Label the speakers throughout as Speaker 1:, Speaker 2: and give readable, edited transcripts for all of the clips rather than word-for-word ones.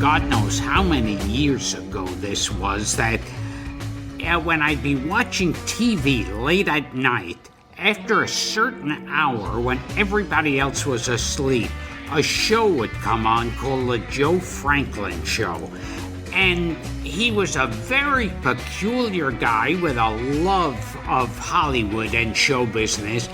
Speaker 1: God knows how many years ago this was, that when I'd be watching TV late at night, after a certain hour when everybody else was asleep, a show would come on called The Joe Franklin Show. And he was a very peculiar guy with a love of Hollywood and show business.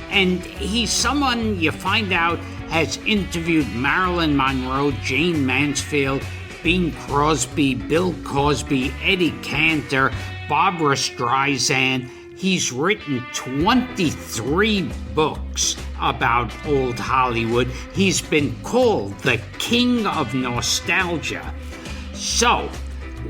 Speaker 1: And he's someone you find out has interviewed Marilyn Monroe, Jane Mansfield, Bing Crosby, Bill Cosby, Eddie Cantor, Barbra Streisand. He's written 23 books about old Hollywood. He's been called the King of Nostalgia. So,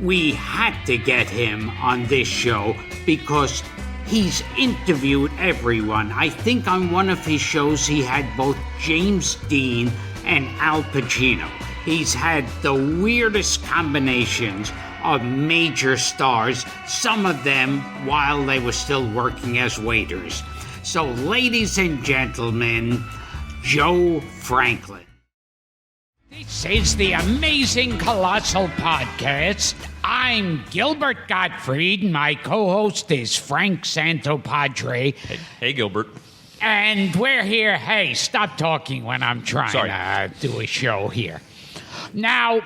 Speaker 1: we had to get him on this show because he's interviewed everyone. I think on one of his shows he had both James Dean and Al Pacino. He's had the weirdest combinations of major stars, some of them while they were still working as waiters. So, ladies and gentlemen, Joe Franklin. This is the amazing Colossal podcast. I'm Gilbert Gottfried, and my co-host is Frank Santopadre.
Speaker 2: Hey, Gilbert.
Speaker 1: And we're here. Hey, stop talking when I'm trying to do a show here. Now,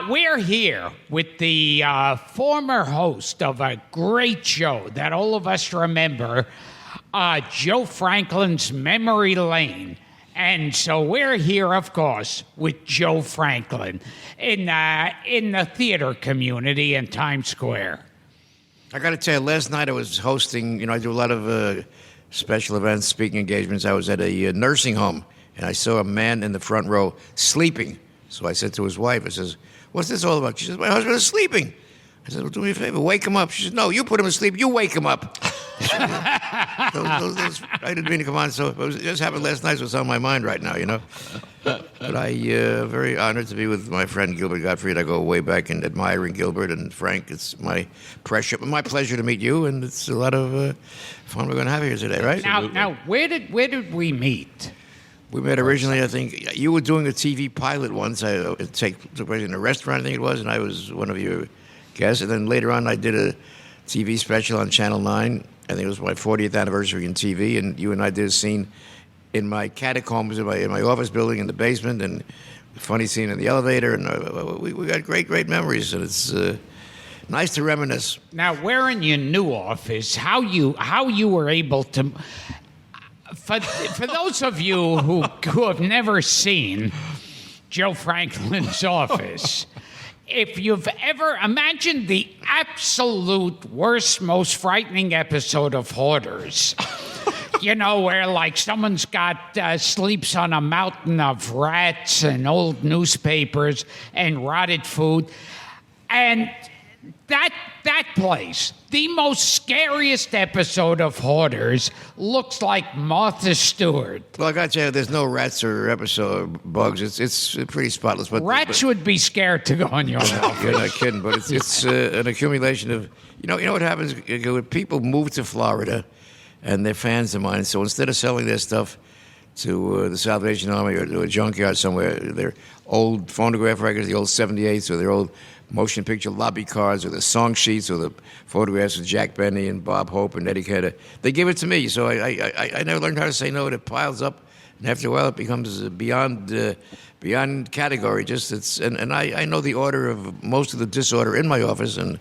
Speaker 1: we're here with the former host of a great show that all of us remember, Joe Franklin's Memory Lane. And so we're here, of course, with Joe Franklin in the theater community in Times Square.
Speaker 3: I got to tell you, last night I was hosting, I do a lot of special events, speaking engagements. I was at a nursing home, and I saw a man in the front row sleeping. So I said to his wife, I says, "What's this all about?" She says, "My husband is sleeping." I said, "Well, do me a favor, wake him up." She said, "No, you put him to sleep, you wake him up." those, I didn't mean to come on, so it just happened last night, so it's on my mind right now, But I'm very honored to be with my friend Gilbert Gottfried. I go way back in admiring Gilbert and Frank. It's my pleasure to meet you, and it's a lot of fun we're going to have here today, right?
Speaker 1: Now, where did we meet?
Speaker 3: We met originally, I think, you were doing a TV pilot once. It took place in a restaurant, I think it was, and I was one of your guests. And then later on, I did a TV special on Channel 9. I think it was my 40th anniversary in TV, and you and I did a scene in my catacombs in my office building in the basement, and a funny scene in the elevator, and we got great memories, and it's nice to reminisce.
Speaker 1: Now, we're in your new office. How you were able to... For those of you who have never seen Joe Franklin's office, if you've ever imagined the absolute worst, most frightening episode of Hoarders, where like someone's got sleeps on a mountain of rats and old newspapers and rotted food, and that place, the most scariest episode of Hoarders, looks like Martha Stewart.
Speaker 3: Well, I got to tell you, there's no rats or episode bugs. It's pretty spotless. But
Speaker 1: rats would be scared to go in your office.
Speaker 3: You're not kidding, but it's an accumulation of... You know what happens? When people move to Florida, and they're fans of mine, so instead of selling their stuff to the Salvation Army or to a junkyard somewhere, their old phonograph records, the old 78s, or their old motion picture lobby cards, or the song sheets, or the photographs of Jack Benny and Bob Hope and Eddie Cantor, they give it to me. So I never learned how to say no. It piles up, and after a while it becomes beyond category. And I know the order of most of the disorder in my office, and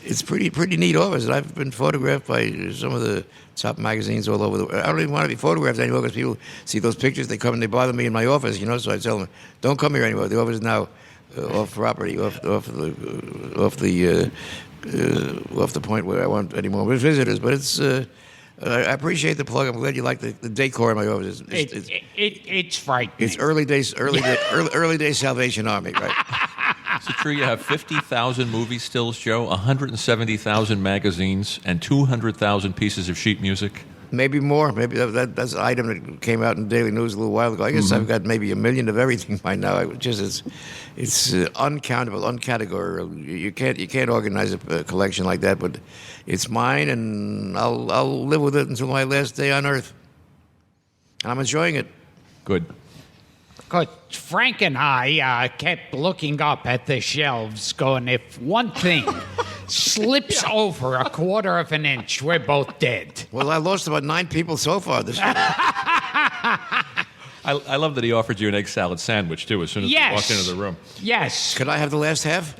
Speaker 3: it's pretty neat office. And I've been photographed by some of the top magazines all over the world. I don't even want to be photographed anymore because people see those pictures, they come and they bother me in my office, So I tell them, don't come here anymore. The office is now off property, off the point where I want any more visitors. But it's I appreciate the plug. I'm glad you like the decor in my office.
Speaker 1: It's frightening.
Speaker 3: It's early days Salvation Army, right?
Speaker 2: Is it true you have 50,000 movie stills, Joe, 170,000 magazines, and 200,000 pieces of sheet music?
Speaker 3: Maybe more. Maybe that's an item that came out in Daily News a little while ago. I guess I've got maybe 1 million of everything by now. It's uncountable, uncategorical. You can't organize a collection like that. But it's mine, and I'll live with it until my last day on Earth. And I'm enjoying it.
Speaker 2: Good.
Speaker 1: 'Cause Frank and I kept looking up at the shelves, going, if one thing slips over a quarter of an inch, we're both dead.
Speaker 3: Well, I lost about 9 people so far this year.
Speaker 2: I love that he offered you an egg salad sandwich, too, as soon as you walked into the room.
Speaker 1: Yes.
Speaker 3: Could I have the last half?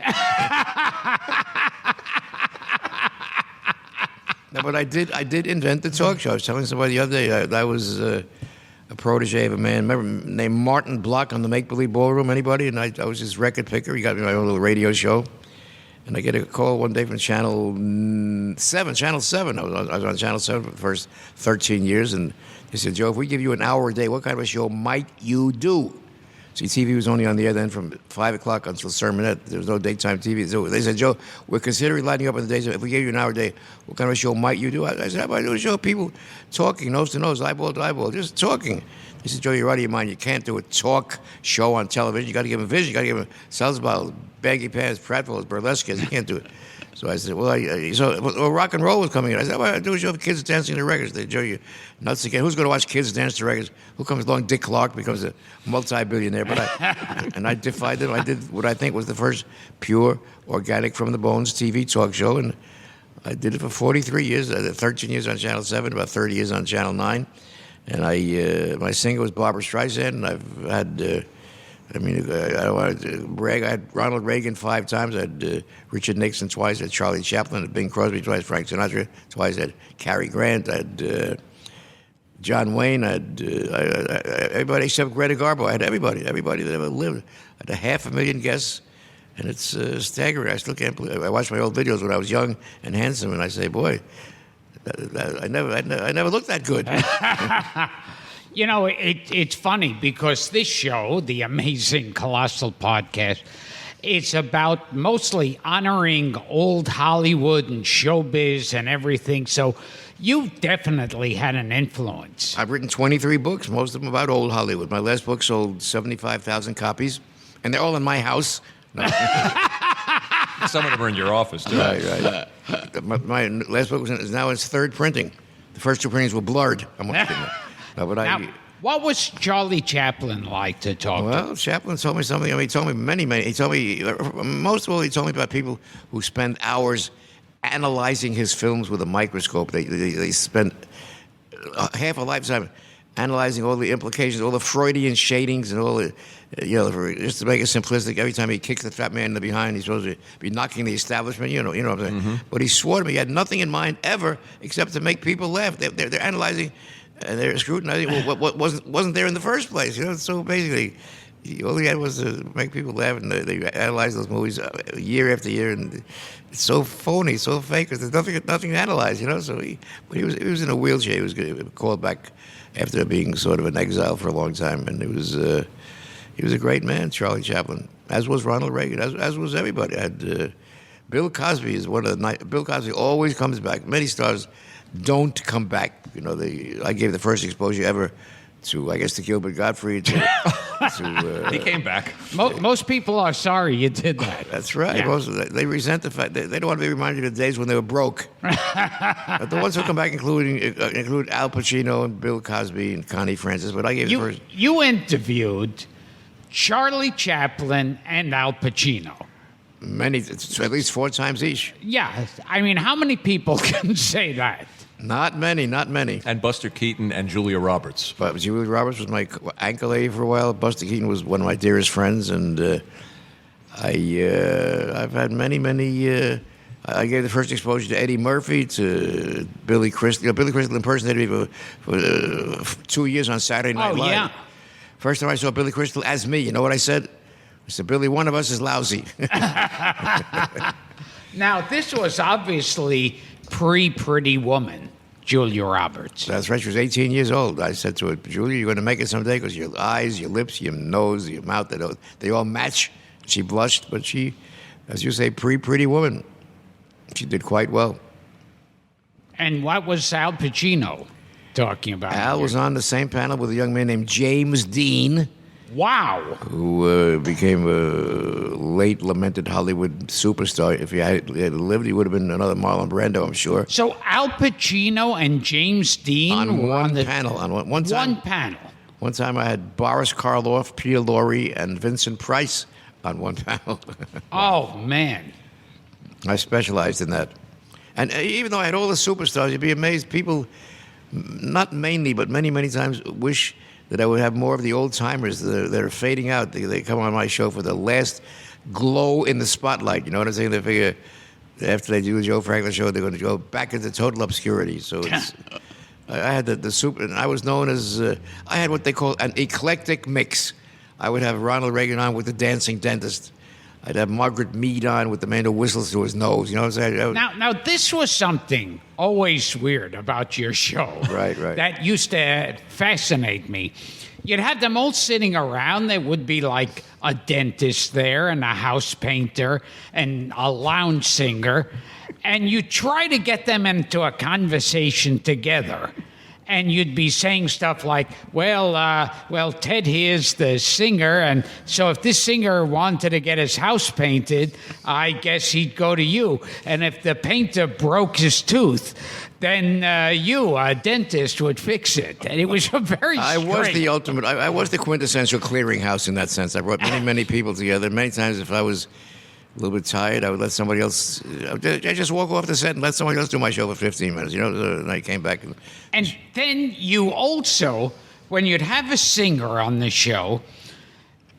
Speaker 3: No, but I did invent the talk show. I was telling somebody the other day I was a protege of a man named Martin Block on the Make Believe Ballroom. Anybody? And I was his record picker. He got me my own little radio show. And I get a call one day from Channel 7. I was on Channel 7 for the first 13 years. And he said, Joe, if we give you an hour a day, what kind of a show might you do? See, TV was only on the air then from 5 o'clock until sermonette. There was no daytime TV. So they said, Joe, we're considering lighting up on the days. If we gave you an hour a day, what kind of a show might you do? I said, how about I do a show of people talking, nose to nose, eyeball to eyeball, just talking. He said, Joe, you're out of your mind. You can't do a talk show on television. You got to give them vision. You got to give them sales bottles, baggy pants, pratfalls, burlesque. You can't do it. So I said, well, rock and roll was coming in. I said, how about I do a show of kids dancing to records? They Joe, you nuts again. Who's going to watch kids dance to records? Who comes along? Dick Clark becomes a multi-billionaire. But I defied them. I did what I think was the first pure, organic, from the bones TV talk show, and I did it for 43 years. I did 13 years on Channel 7, about 30 years on Channel 9. And my singer was Barbara Streisand, and I've had, I don't want to brag, I had Ronald Reagan 5 times, I had Richard Nixon twice, I had Charlie Chaplin, I had Bing Crosby twice, Frank Sinatra twice, I had Cary Grant, I had John Wayne, I had everybody except Greta Garbo. I had everybody that ever lived. I had 500,000 guests, and it's staggering. I still can't believe it. I watch my old videos when I was young and handsome, and I say, boy, I never looked that good.
Speaker 1: You know, it's funny because this show, the amazing Colossal podcast, it's about mostly honoring old Hollywood and showbiz and everything. So you've definitely had an influence.
Speaker 3: I've written 23 books, most of them about old Hollywood. My last book sold 75,000 copies, and they're all in my house. No.
Speaker 2: Some of them are in your office, too.
Speaker 3: Right. My last book is now in its 3rd printing. The first 2 printings were blurred. I'm not kidding. No, but
Speaker 1: now, what was Charlie Chaplin like to talk to?
Speaker 3: Well, Chaplin told me something. I mean, he told me many. He told me, most of all, he told me about people who spend hours analyzing his films with a microscope. They spend half a lifetime analyzing all the implications, all the Freudian shadings, and all the, just to make it simplistic, every time he kicks the fat man in the behind, he's supposed to be knocking the establishment, you know what I'm saying? Mm-hmm. But he swore to me he had nothing in mind ever except to make people laugh. They're analyzing and they're scrutinizing what wasn't there in the first place, So basically, all he had was to make people laugh, and they analyze those movies year after year, and it's so phony, so fake. There's nothing to analyze, So he was in a wheelchair. He was called back after being sort of an exile for a long time, and he was a great man, Charlie Chaplin, as was Ronald Reagan, as was everybody. I had Bill Cosby is one of the Bill Cosby always comes back. Many stars don't come back. I gave the first exposure ever to Gilbert Gottfried.
Speaker 2: He came back.
Speaker 1: Most people are sorry you did that.
Speaker 3: That's right.
Speaker 1: Yeah.
Speaker 3: Most of them, they resent the fact they don't want to be reminded of the days when they were broke. But the ones who come back include Al Pacino and Bill Cosby and Connie Francis. But I gave the first.
Speaker 1: You interviewed Charlie Chaplin and Al Pacino.
Speaker 3: At least 4 times each.
Speaker 1: Yeah, I mean, how many people can say that?
Speaker 3: Not many.
Speaker 2: And Buster Keaton and Julia Roberts.
Speaker 3: But Julia Roberts was my ankle lady for a while. Buster Keaton was one of my dearest friends, and I've had many. I gave the first exposure to Eddie Murphy, to Billy Crystal. Billy Crystal impersonated me for 2 years on Saturday Night Live. Yeah. First time I saw Billy Crystal as me, you know what I said? I said, Billy, one of us is lousy.
Speaker 1: Now, this was obviously pre-Pretty Woman, Julia Roberts.
Speaker 3: That's right. She was 18 years old. I said to her, Julia, you're going to make it someday because your eyes, your lips, your nose, your mouth, they all match. She blushed, but she, as you say, pre-Pretty Woman. She did quite well.
Speaker 1: And what was Al Pacino talking about?
Speaker 3: Al was on the same panel with a young man named James Dean.
Speaker 1: Wow.
Speaker 3: Who became a late lamented Hollywood superstar. If he had lived, he would have been another Marlon Brando, I'm sure.
Speaker 1: So Al Pacino and James Dean
Speaker 3: on
Speaker 1: were
Speaker 3: one panel. On one time.
Speaker 1: One panel.
Speaker 3: One time I had Boris Karloff, Peter Lorre, and Vincent Price on one panel.
Speaker 1: Oh, man.
Speaker 3: I specialized in that. And even though I had all the superstars, you'd be amazed. People, not mainly, but many, many times, wish that I would have more of the old timers that are fading out. They come on my show for the last glow in the spotlight. You know what I'm saying? They figure after they do the Joe Franklin show, they're going to go back into total obscurity. So it's, I had the super, and I was known as, I had what they call an eclectic mix. I would have Ronald Reagan on with the dancing dentist. I'd have Margaret Mead on with the man who whistles through his nose. You know what I'm saying?
Speaker 1: Now, this was something always weird about your show.
Speaker 3: Right.
Speaker 1: That used to fascinate me. You'd have them all sitting around. There would be like a dentist there and a house painter and a lounge singer. And you try to get them into a conversation together. And you'd be saying stuff like, well, Ted here's the singer, and so if this singer wanted to get his house painted, I guess he'd go to you. And if the painter broke his tooth, then you, a dentist, would fix it. And it was a very
Speaker 3: I was
Speaker 1: strange.
Speaker 3: the ultimate, I was the quintessential clearinghouse in that sense. I brought many, many people together. Many times if I was a little bit tired, I would let somebody else, I just walk off the set and let somebody else do my show for 15 minutes, you know, and I came back.
Speaker 1: And then you also, when you'd have a singer on the show,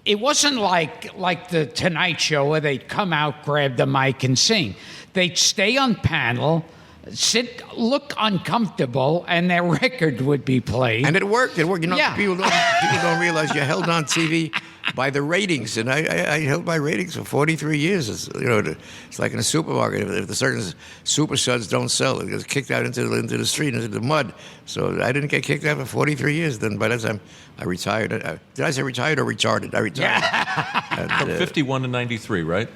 Speaker 1: it wasn't like the Tonight Show where they'd come out, grab the mic, and sing. They'd stay on panel, sit, look uncomfortable, and their record would be played.
Speaker 3: And it worked. You know,
Speaker 1: Yeah.
Speaker 3: people don't realize you're held on TV by the ratings, and I held my ratings for 43 years. It's like in a supermarket. If the certain super suds don't sell, it gets kicked out into the street, into the mud. So I didn't get kicked out for 43 years. Then by that time, I retired. Did I say retired or retarded? I retired.
Speaker 1: Yeah.
Speaker 2: From 51 to 93, right?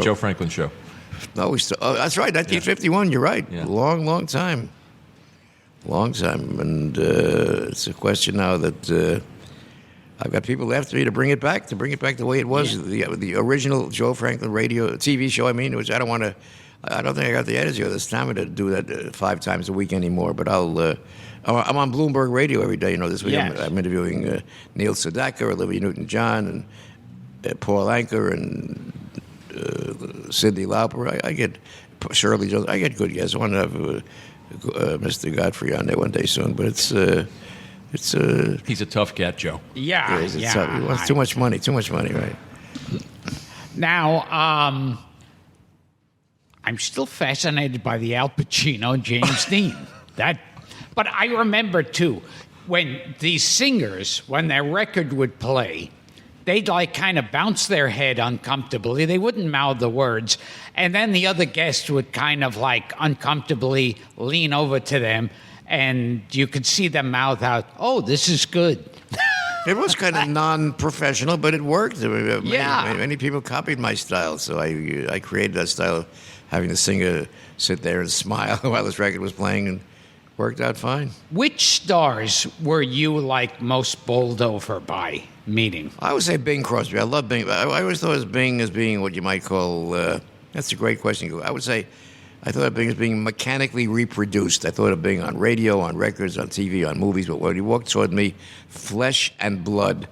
Speaker 2: Joe Franklin show.
Speaker 3: No, that's right. 1951. You're right.
Speaker 2: Yeah.
Speaker 3: Long time. Long time. And it's a question now that I've got people after me to bring it back the way it was. Yeah. The original Joe Franklin radio TV show. I mean, which I don't think I got the energy or the stamina to do that 5 times a week anymore. But I'm on Bloomberg Radio every day. You know, this week
Speaker 1: Yes.
Speaker 3: I'm interviewing Neil Sedaka, Olivia Newton-John, and Paul Anker, and Sidney Lauper. I get Shirley Jones. I get good guests. I want to have Mr. Godfrey on there one day soon. But it's
Speaker 2: He's a tough cat, Joe.
Speaker 1: Yeah.
Speaker 3: he wants too much money. Too much money, right?
Speaker 1: Now, I'm still fascinated by the Al Pacino, James Dean. But I remember, too, when these singers, when their record would play, they'd like kind of bounce their head uncomfortably. They wouldn't mouth the words. And then the other guest would kind of like uncomfortably lean over to them, and you could see them mouth out, "Oh, this is good."
Speaker 3: It was kind of non-professional, but it worked.
Speaker 1: Yeah.
Speaker 3: Many people copied my style, so I created that style of having the singer sit there and smile while this record was playing, and worked out fine.
Speaker 1: Which stars were you like most bowled over by meeting?
Speaker 3: I would say Bing Crosby. I love Bing. I always thought of Bing as being what you might call, that's a great question. I thought of Bing as being mechanically reproduced. I thought of Bing on radio, on records, on TV, on movies. But when he walked toward me, flesh and blood,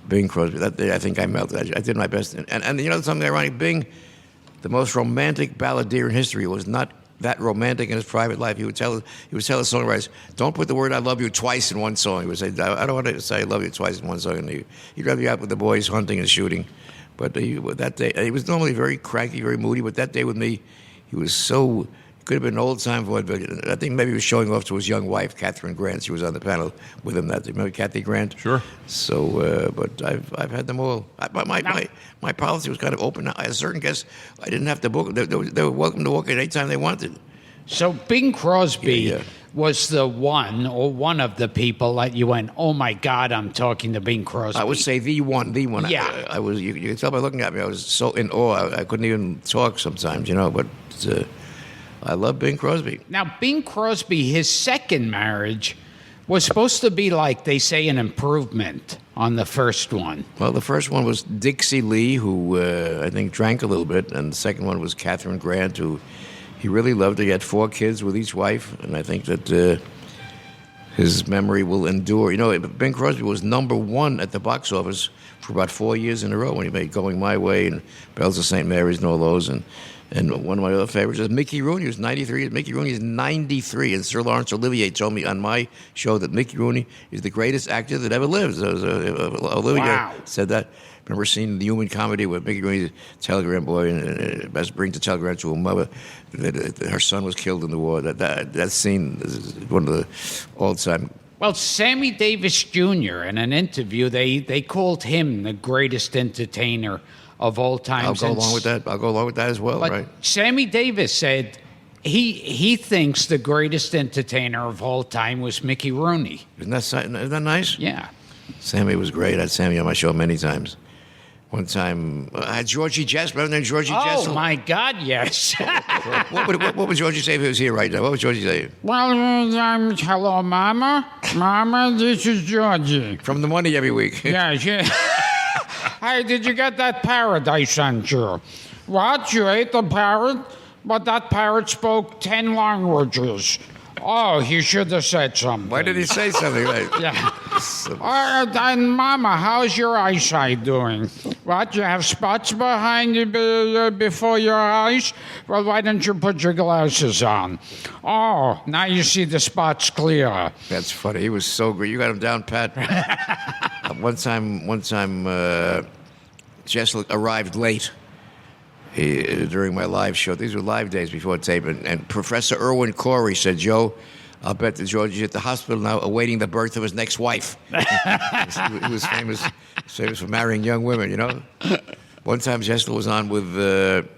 Speaker 3: Bing Crosby. That day, I think I melted. I did my best. And you know something ironic? Bing, the most romantic balladeer in history, was not that romantic in his private life. He would tell his songwriters, "Don't put the word 'I love you' twice in one song." He would say, "I don't want to say 'I love you' twice in one song." And he'd rather be out with the boys hunting and shooting. But that day, he was normally very cranky, very moody. But that day with me, he was so. Could have been an old-time vaudeville. I think maybe he was showing off to his young wife, Catherine Grant. She was on the panel with him that day. Remember Kathy Grant?
Speaker 2: Sure.
Speaker 3: So, but I've had them all. My policy was kind of open. I had certain guests I didn't have to book. They were welcome to walk in anytime they wanted.
Speaker 1: So Bing Crosby
Speaker 3: Yeah.
Speaker 1: was the one or one of the people that you went, "Oh my God, I'm talking to Bing Crosby."
Speaker 3: I would say the one.
Speaker 1: Yeah.
Speaker 3: I was. You could tell by looking at me. I was so in awe. I couldn't even talk sometimes. You know, but. I love Bing Crosby.
Speaker 1: Now, Bing Crosby, his second marriage was supposed to be like, they say, an improvement on the first one.
Speaker 3: Well, the first one was Dixie Lee, who I think drank a little bit, and the second one was Catherine Grant, who he really loved. He had 4 kids with each wife, and I think that his memory will endure. You know, Bing Crosby was number one at the box office for about 4 years in a row when he made Going My Way and Bells of St. Mary's and all those. And one of my other favorites is Mickey Rooney, who's 93. Mickey Rooney is 93. And Sir Laurence Olivier told me on my show that Mickey Rooney is the greatest actor that ever lived. Olivier said that. I remember seeing the human comedy with Mickey Rooney's telegram boy and best brings a telegram to a mother that her son was killed in the war. That scene is one of the all-time.
Speaker 1: Well, Sammy Davis Jr. in an interview, they called him the greatest entertainer of all time.
Speaker 3: I'll go along with that as well,
Speaker 1: but
Speaker 3: right?
Speaker 1: Sammy Davis said he thinks the greatest entertainer of all time was Mickey Rooney.
Speaker 3: Isn't that nice?
Speaker 1: Yeah.
Speaker 3: Sammy was great. I had Sammy on my show many times. One time, I had Georgie Jessel. Remember Georgie Jessel?
Speaker 1: Oh, my God, yes.
Speaker 3: What would Georgie say if he was here right now? What would Georgie say?
Speaker 1: Well, hello, Mama. Mama, this is Georgie.
Speaker 3: From the money every week.
Speaker 1: Yes, yeah. Hey, did you get that parrot I sent you? What? You ate the parrot? But that parrot spoke 10 languages. Oh, he should have said something.
Speaker 3: Why did he say something?
Speaker 1: Yeah. And Mama, how's your eyesight doing? What, you have spots behind you before your eyes? Well, why don't you put your glasses on? Oh, now you see the spots clearer.
Speaker 3: That's funny. He was so great. You got him down, Pat. One time, Jessel arrived late during my live show. These were live days before tape. And Professor Irwin Corey said, Joe, I'll bet that Georgie's at the hospital now awaiting the birth of his next wife. He was famous for marrying young women, you know. One time Jessel was on with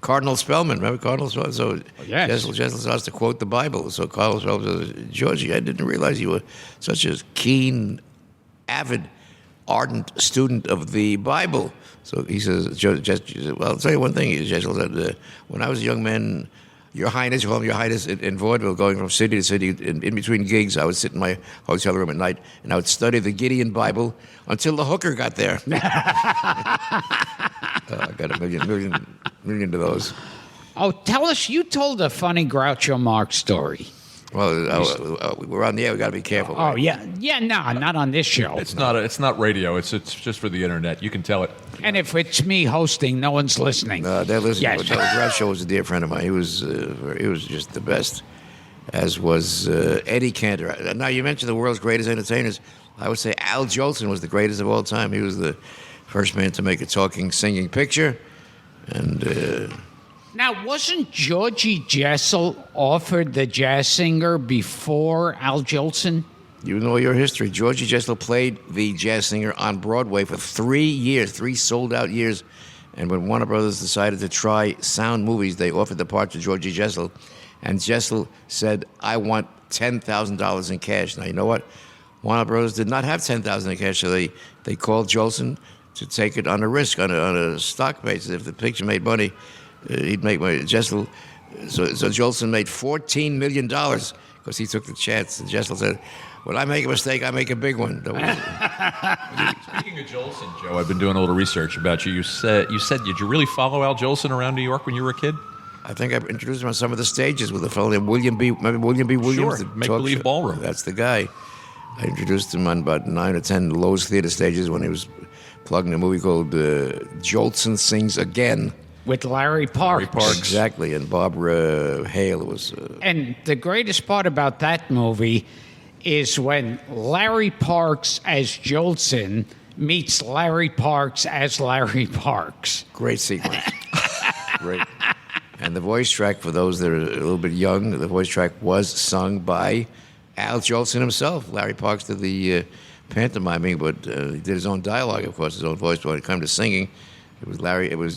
Speaker 3: Cardinal Spellman. Remember Cardinal Spellman? So
Speaker 1: yes.
Speaker 3: Jessel asked to quote the Bible. So Cardinal Spellman says, Georgie, I didn't realize you were such a keen, avid, ardent student of the Bible. So he says, well, I'll tell you one thing, Jessel said, when I was a young man, Your Highness, in vaudeville, going from city to city, in between gigs, I would sit in my hotel room at night, and I would study the Gideon Bible until the hooker got there. I got a million of those.
Speaker 1: Oh, tell us, you told a funny Groucho Marx story.
Speaker 3: Well, we're on the air. We got to be careful.
Speaker 1: Oh, right? Yeah. No, not on this show.
Speaker 2: It's not radio. It's just for the internet. You can tell it.
Speaker 1: And if it's me hosting, no one's listening.
Speaker 3: They're listening.
Speaker 1: Yes.
Speaker 3: Groucho was a dear friend of mine. He was just the best, as was Eddie Cantor. Now, you mentioned the world's greatest entertainers. I would say Al Jolson was the greatest of all time. He was the first man to make a talking, singing picture. And
Speaker 1: now, wasn't Georgie Jessel offered the jazz singer before Al Jolson?
Speaker 3: You know your history. Georgie Jessel played the jazz singer on Broadway for 3 years, 3 sold-out years. And when Warner Brothers decided to try sound movies, they offered the part to Georgie Jessel. And Jessel said, I want $10,000 in cash. Now, you know what? Warner Brothers did not have $10,000 in cash, so they called Jolson to take it on a risk, on a stock basis. If the picture made money, he'd make money. Jessel, so Jolson made $14 million because he took the chance. And Jessel said, when I make a mistake, I make a big one.
Speaker 2: Speaking of Jolson, Joe, I've been doing a little research about you. You said, did you really follow Al Jolson around New York when you were a kid?
Speaker 3: I think I introduced him on some of the stages with a fellow named William B. Remember William B. Williams?
Speaker 2: Sure, Make-Believe Ballroom.
Speaker 3: That's the guy. I introduced him on about 9 or 10 Lowe's Theater stages when he was plugging a movie called Jolson Sings Again.
Speaker 1: With Larry Parks.
Speaker 3: Exactly, and Barbara Hale was.
Speaker 1: And the greatest part about that movie is when Larry Parks as Jolson meets Larry Parks as Larry Parks.
Speaker 3: Great sequence. Great. And the voice track, for those that are a little bit young, the voice track was sung by Al Jolson himself. Larry Parks did the pantomiming, but he did his own dialogue, of course, his own voice. But when it came to singing, it was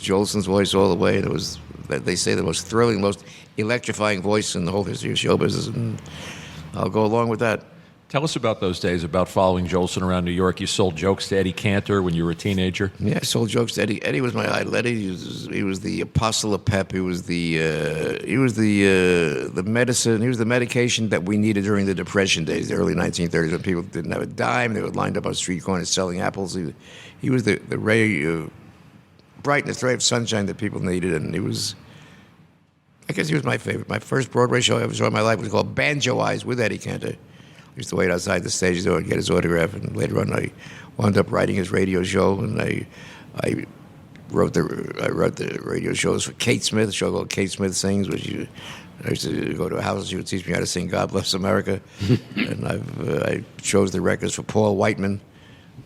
Speaker 3: Jolson's voice all the way. And it was, they say, the most thrilling, most electrifying voice in the whole history of show business. And I'll go along with that.
Speaker 2: Tell us about those days, about following Jolson around New York. You sold jokes to Eddie Cantor when you were a teenager.
Speaker 3: Yeah, I sold jokes to Eddie. Eddie was my idol. Eddie, he was the apostle of pep. He was the medicine. He was the medication that we needed during the Depression days, the early 1930s, when people didn't have a dime. They were lined up on street corners selling apples. He was the ray of brightness, the ray of sunshine that people needed, and I guess he was my favorite. My first Broadway show I ever saw in my life was called Banjo Eyes with Eddie Cantor. Used to wait outside the stage door and get his autograph. And later on, I wound up writing his radio show, and I wrote the radio shows for Kate Smith, a show called Kate Smith Sings, I used to go to a house. She would teach me how to sing "God Bless America," and I chose the records for Paul Whiteman.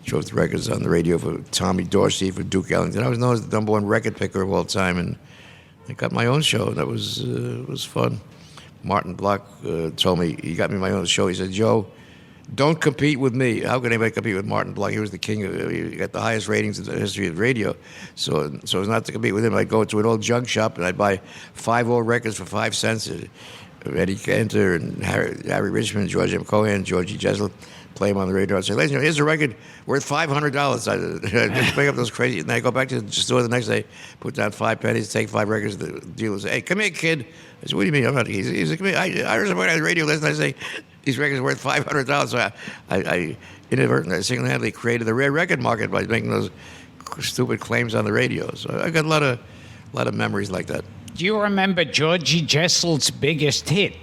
Speaker 3: Chose the records on the radio for Tommy Dorsey, for Duke Ellington. I was known as the number one record picker of all time, and I got my own show. That was fun. Martin Block told me, he got me my own show. He said, "Joe, don't compete with me." How could anybody compete with Martin Block? He was the king he got the highest ratings in the history of radio. So as not to compete with him, I'd go to an old junk shop and I'd buy 5 old records for 5 cents. Eddie Cantor and Harry Richmond, George M. Cohan, Georgie Jessel, play them on the radio. I'd say, "Ladies and gentlemen, here's a record worth $500. I'd just make up those crazy. And I go back to the store the next day, put down 5 pennies, take 5 records. The dealer say, "Hey, come here, kid." I said, "What do you mean? I'm not." He's like, "Come here. I heard somebody on the radio last night say these records are worth $500. So I inadvertently, single-handedly created the rare record market by making those stupid claims on the radio. So I got a lot of memories like that.
Speaker 1: Do you remember Georgie Jessel's biggest hit?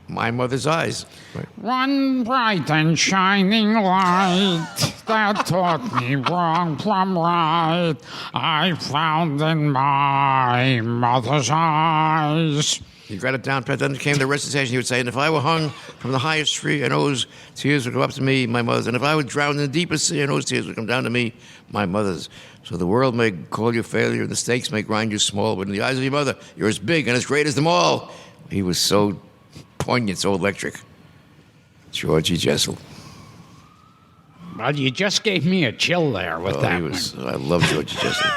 Speaker 3: My Mother's Eyes. Right.
Speaker 1: One bright and shining light that taught me wrong from right, I found in my mother's eyes.
Speaker 3: He got it down, then came the recitation. He would say, "And if I were hung from the highest tree, I know those tears would go up to me, my mother's. And if I were drowned in the deepest sea, I know those tears would come down to me, my mother's. So the world may call you failure, and the stakes may grind you small, but in the eyes of your mother, you're as big and as great as them all." He was so poignant, so electric. Georgie Jessel.
Speaker 1: Well, you just gave me a chill there with that one.
Speaker 3: I love Georgie Jessel.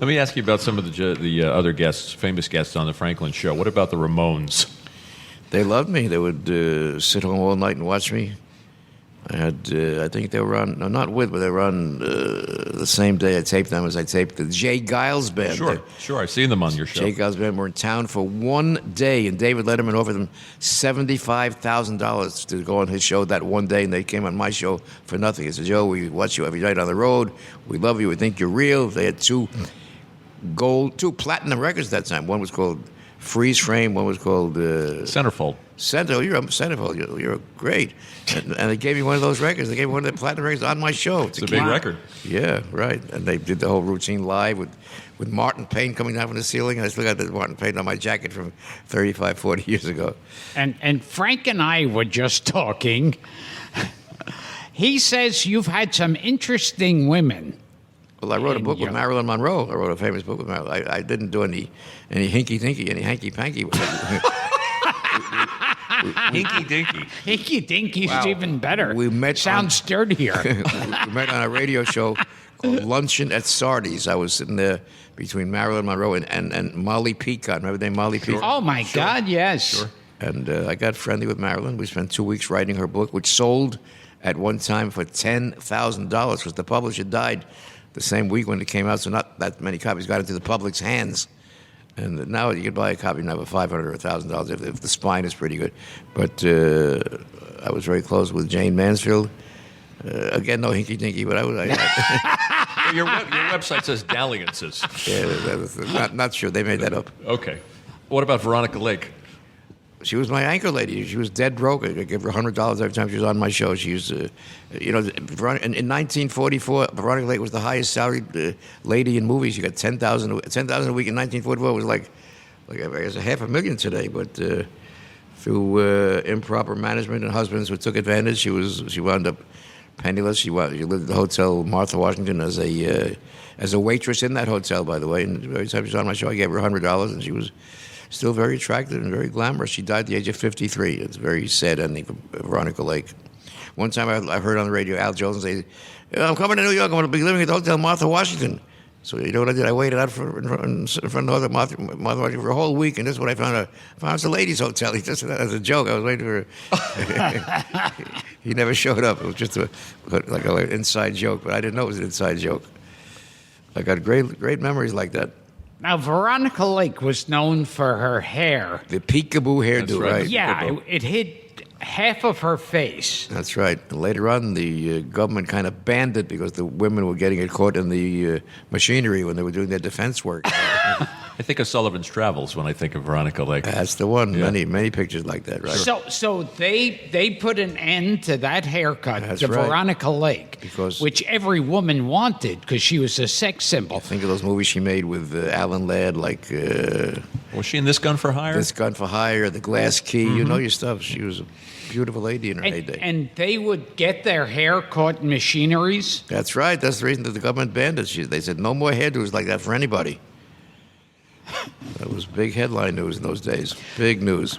Speaker 2: Let me ask you about some of the other guests, famous guests on the Franklin Show. What about the Ramones?
Speaker 3: They loved me. They would sit home all night and watch me. I think they were on, no, not with, but they were on the same day I taped them as I taped the Jay Giles Band.
Speaker 2: Sure. I've seen them on your show.
Speaker 3: Jay Giles Band were in town for one day, and David Letterman offered them $75,000 to go on his show that one day, and they came on my show for nothing. He said, "Joe, we watch you every night on the road. We love you. We think you're real." They had 2 platinum records that time. One was called Freeze Frame. One was called
Speaker 2: Centerfold.
Speaker 3: Centerfold. You're great. And they gave me one of those records. They gave me one of the platinum records on my show.
Speaker 2: It's a big record.
Speaker 3: Yeah, right. And they did the whole routine live with Martin Payne coming down from the ceiling. And I still got the Martin Payne on my jacket from 35, 40 years ago.
Speaker 1: And Frank and I were just talking. He says you've had some interesting women.
Speaker 3: Well, I wrote a book with Marilyn Monroe. I wrote a famous book with Marilyn. I didn't do any hinky-dinky, any hanky-panky.
Speaker 2: Hinky-dinky.
Speaker 1: Hinky-dinky's even better.
Speaker 3: We met
Speaker 1: Sounds sturdier.
Speaker 3: We met on a radio show called Luncheon at Sardi's. I was sitting there between Marilyn Monroe and Molly Pecan. Remember the name Molly Pecan?
Speaker 1: Oh, my God, yes.
Speaker 2: Sure.
Speaker 3: And I got friendly with Marilyn. We spent 2 weeks writing her book, which sold at one time for $10,000 because the publisher died the same week when it came out, so not that many copies got into the public's hands. And now you can buy a copy now for $500 or $1,000 if the spine is pretty good. But I was very close with Jane Mansfield. Again, no hinky-dinky, but I was...
Speaker 2: Your website says dalliances.
Speaker 3: Yeah, not sure. They made that up.
Speaker 2: Okay. What about Veronica Lake?
Speaker 3: She was my anchor lady. She was dead broke. I gave her $100 every time she was on my show. She used to, in 1944, Veronica Lake was the highest salaried lady in movies. She got $10,000 a week in 1944. It was like I guess $500,000 today. But through improper management and husbands who took advantage, she wound up penniless. She lived at the Hotel Martha Washington as a waitress in that hotel, by the way. And every time she was on my show, I gave her $100, and she was still very attractive and very glamorous. She died at the age of 53. It's a very sad ending for Veronica Lake. One time I heard on the radio Al Jolson say, "I'm coming to New York. I'm going to be living at the Hotel Martha Washington." So you know what I did? I waited out in front of the Hotel Martha Washington for a whole week, and this is what I found out. I found it's a ladies' hotel. He just as a joke. I was waiting for He never showed up. It was just like an inside joke, but I didn't know it was an inside joke. I got great memories like that.
Speaker 1: Now, Veronica Lake was known for her hair.
Speaker 3: The peekaboo hairdo,
Speaker 2: That's right.
Speaker 1: Yeah, it hid half of her face.
Speaker 3: That's right. And later on, the government kind of banned it because the women were getting it caught in the machinery when they were doing their defense work.
Speaker 2: I think of Sullivan's Travels when I think of Veronica Lake.
Speaker 3: That's the one.
Speaker 2: Yeah.
Speaker 3: Many pictures like that, right?
Speaker 1: So they put an end to that haircut,
Speaker 3: That's
Speaker 1: to
Speaker 3: right.
Speaker 1: Veronica Lake,
Speaker 3: Because-
Speaker 1: which every woman wanted because she was a sex symbol.
Speaker 3: Think of those movies she made with Alan Ladd, like
Speaker 2: Was she in This Gun for Hire?
Speaker 3: This Gun for Hire, The Glass Key. You know your stuff. She was a beautiful lady in her heyday.
Speaker 1: And they would get their hair caught in machineries.
Speaker 3: That's right. That's the reason that the government banned it. They said no more hairdos like that for anybody. That was big headline news in those days. Big news.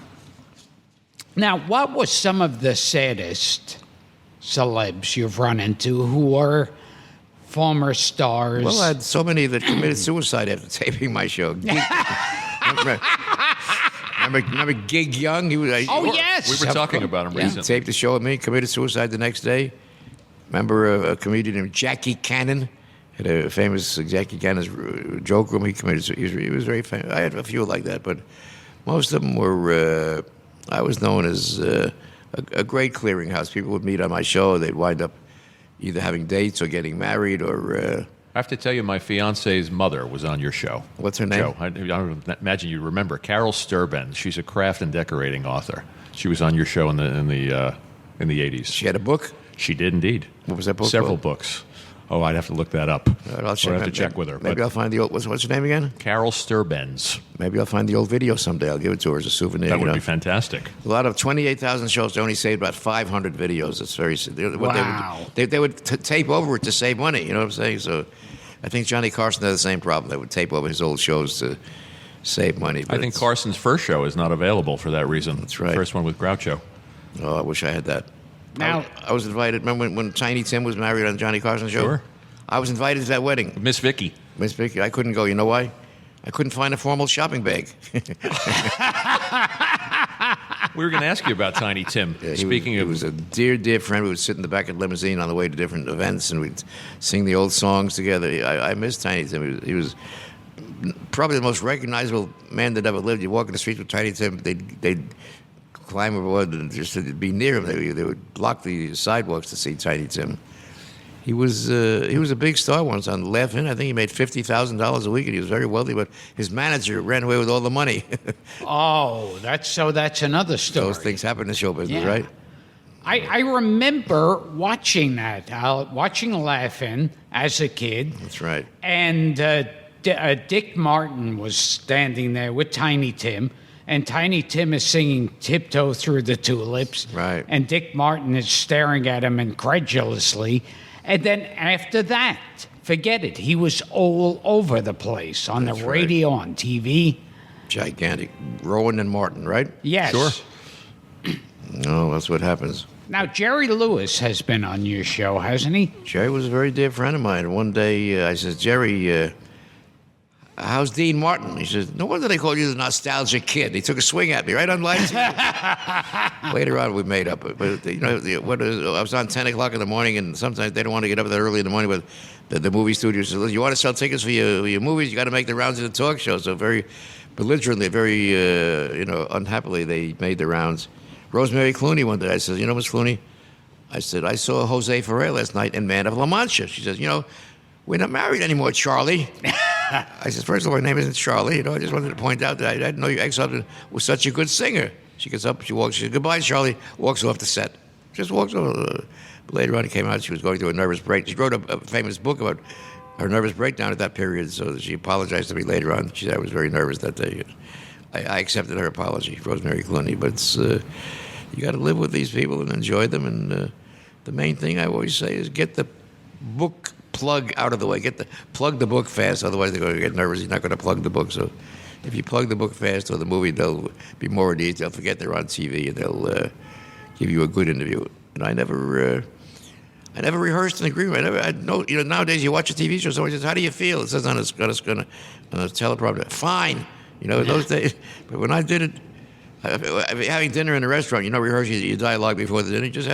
Speaker 1: Now, what was some of the saddest celebs you've run into who are former stars?
Speaker 3: Well, I had so many that committed suicide after taping my show. Remember Gig Young? He was.
Speaker 1: Oh, yes.
Speaker 2: We were talking about him
Speaker 3: He
Speaker 2: recently.
Speaker 3: taped the show with me, committed suicide the next day. Remember a comedian named Jackie Cannon? Had a famous Jackie Cannon's joke room. He committed suicide. He was very famous. I had a few like that, but most of them were. I was known as a great clearinghouse. People would meet on my show. They'd wind up either having dates or getting married or.
Speaker 2: I have to tell you, my fiance's mother was on your show.
Speaker 3: What's her name?
Speaker 2: Joe, I don't imagine you remember Carol Sturben. She's a craft and decorating author. She was on your show in the 80s.
Speaker 3: She had a book.
Speaker 2: She did indeed.
Speaker 3: What was that book
Speaker 2: Several
Speaker 3: called?
Speaker 2: books. Oh, I'd have to look that up.
Speaker 3: I'll
Speaker 2: I'll have to check with her.
Speaker 3: Maybe
Speaker 2: but
Speaker 3: I'll find the old. What's her name again?
Speaker 2: Carol Sturben's.
Speaker 3: Maybe I'll find the old video someday. I'll give it to her as a souvenir.
Speaker 2: That
Speaker 3: you
Speaker 2: would
Speaker 3: know?
Speaker 2: be fantastic.
Speaker 3: A lot of 28,000 shows. They only saved about 500 videos. It's very.
Speaker 1: Wow.
Speaker 3: They would tape over it to save money. You know what I'm saying? So, I think Johnny Carson had the same problem. They would tape over his old shows to save money. But
Speaker 2: I think
Speaker 3: it's-
Speaker 2: Carson's first show is not available for that reason.
Speaker 3: That's right.
Speaker 2: First one with Groucho.
Speaker 3: Oh, I wish I had that.
Speaker 1: Now-
Speaker 3: I was invited. Remember when Tiny Tim was married on Johnny Carson's show?
Speaker 2: Sure.
Speaker 3: I was invited to that wedding.
Speaker 2: Miss Vicky.
Speaker 3: Miss Vicky, I couldn't go. You know why? I couldn't find a formal shopping bag.
Speaker 2: We were going to ask you about Tiny Tim.
Speaker 3: Yeah,
Speaker 2: Speaking
Speaker 3: he
Speaker 2: of,
Speaker 3: was a dear friend. We would sit in the back of the limousine on the way to different events, and we'd sing the old songs together. I miss Tiny Tim. He was probably the most recognizable man that ever lived. You walk in the streets with Tiny Tim, they'd climb aboard and just to be near him. They would block the sidewalks to see Tiny Tim. He was a big star once on Laugh-In. I think he made $50,000 a week, and he was very wealthy. But his manager ran away with all the money.
Speaker 1: Oh, that's another story.
Speaker 3: Those things happen in show business,
Speaker 1: Yeah.
Speaker 3: right?
Speaker 1: I remember watching that, watching Laugh-In as a kid.
Speaker 3: That's right.
Speaker 1: And Dick Martin was standing there with Tiny Tim, and Tiny Tim is singing Tiptoe Through the Tulips.
Speaker 3: Right.
Speaker 1: And Dick Martin is staring at him incredulously. And then after that, forget it. He was all over the place, on
Speaker 3: That's
Speaker 1: the
Speaker 3: right.
Speaker 1: radio, on TV.
Speaker 3: Gigantic. Rowan and Martin, right?
Speaker 1: Yes.
Speaker 2: Sure.
Speaker 3: No, that's what happens.
Speaker 1: Now, Jerry Lewis has been on your show, hasn't he?
Speaker 3: Jerry was a very dear friend of mine. One day I said, Jerry, how's Dean Martin? He says, no wonder they call you the nostalgic kid. He took a swing at me right on live TV. Later on, we made up. But you know, I was on 10 o'clock in the morning, and sometimes they don't want to get up that early in the morning. But the movie studio says, you want to sell tickets for your movies? You got to make the rounds of the talk show. So very belligerently, very unhappily, they made the rounds. Rosemary Clooney one day, I said, Miss Clooney, I said, I saw Jose Ferrer last night in Man of La Mancha. She says, we're not married anymore, Charlie. I said, first of all, her name isn't Charlie. I just wanted to point out that I didn't know your ex-husband was such a good singer. She gets up, she walks, she says, goodbye, Charlie, walks off the set. Just walks off. Later on, it came out she was going through a nervous break. She wrote a famous book about her nervous breakdown at that period, so she apologized to me later on. She said I was very nervous that day. I accepted her apology, Rosemary Clooney, but it's, you got to live with these people and enjoy them. And the main thing I always say is get the book plug out of the way. Plug the book fast, otherwise they're going to get nervous. You're not going to plug the book. So if you plug the book fast or the movie, they'll be more at ease. They'll forget they're on TV and they'll give you a good interview. And I never rehearsed an agreement. Nowadays you watch a TV show, someone says, "How do you feel?" It says on a teleprompter, "Fine." Those days. But when I did it, having dinner in a restaurant, rehearse your dialogue before the dinner. You just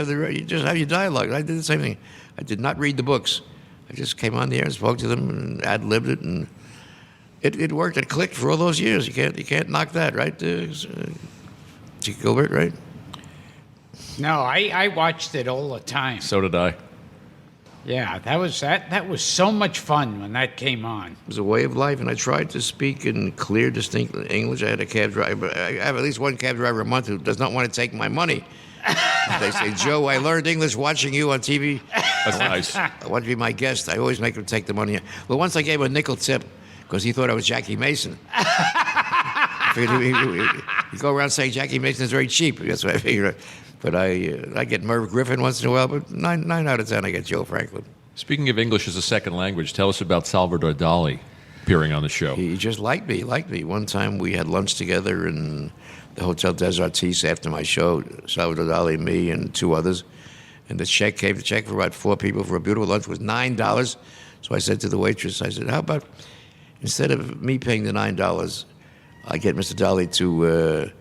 Speaker 3: have your dialogue. I did the same thing. I did not read the books. I just came on the air and spoke to them and ad-libbed it, and it worked. It clicked for all those years. You can't knock that, right, Gilbert? Right?
Speaker 1: No, I watched it all the time.
Speaker 2: So did I.
Speaker 1: Yeah, that was so much fun when that came on.
Speaker 3: It was a way of life, and I tried to speak in clear, distinct English. I had a cab driver. I have at least one cab driver a month who does not want to take my money. They say, Joe, I learned English watching you on TV.
Speaker 2: That's nice.
Speaker 3: I want to be my guest. I always make him take the money. Well, once I gave him a nickel tip because he thought I was Jackie Mason. I figured he'd go around saying Jackie Mason is very cheap. That's what I figured. But I get Merv Griffin once in a while, but nine out of 10 I get Joe Franklin.
Speaker 2: Speaking of English as a second language, tell us about Salvador Dali appearing on the show.
Speaker 3: He just liked me. One time we had lunch together in the Hotel des Artistes after my show, Salvador Dali, me, and two others. And the check for about 4 people for a beautiful lunch was $9. So I said to the waitress, I said, how about instead of me paying the $9, I get Mr. Dali to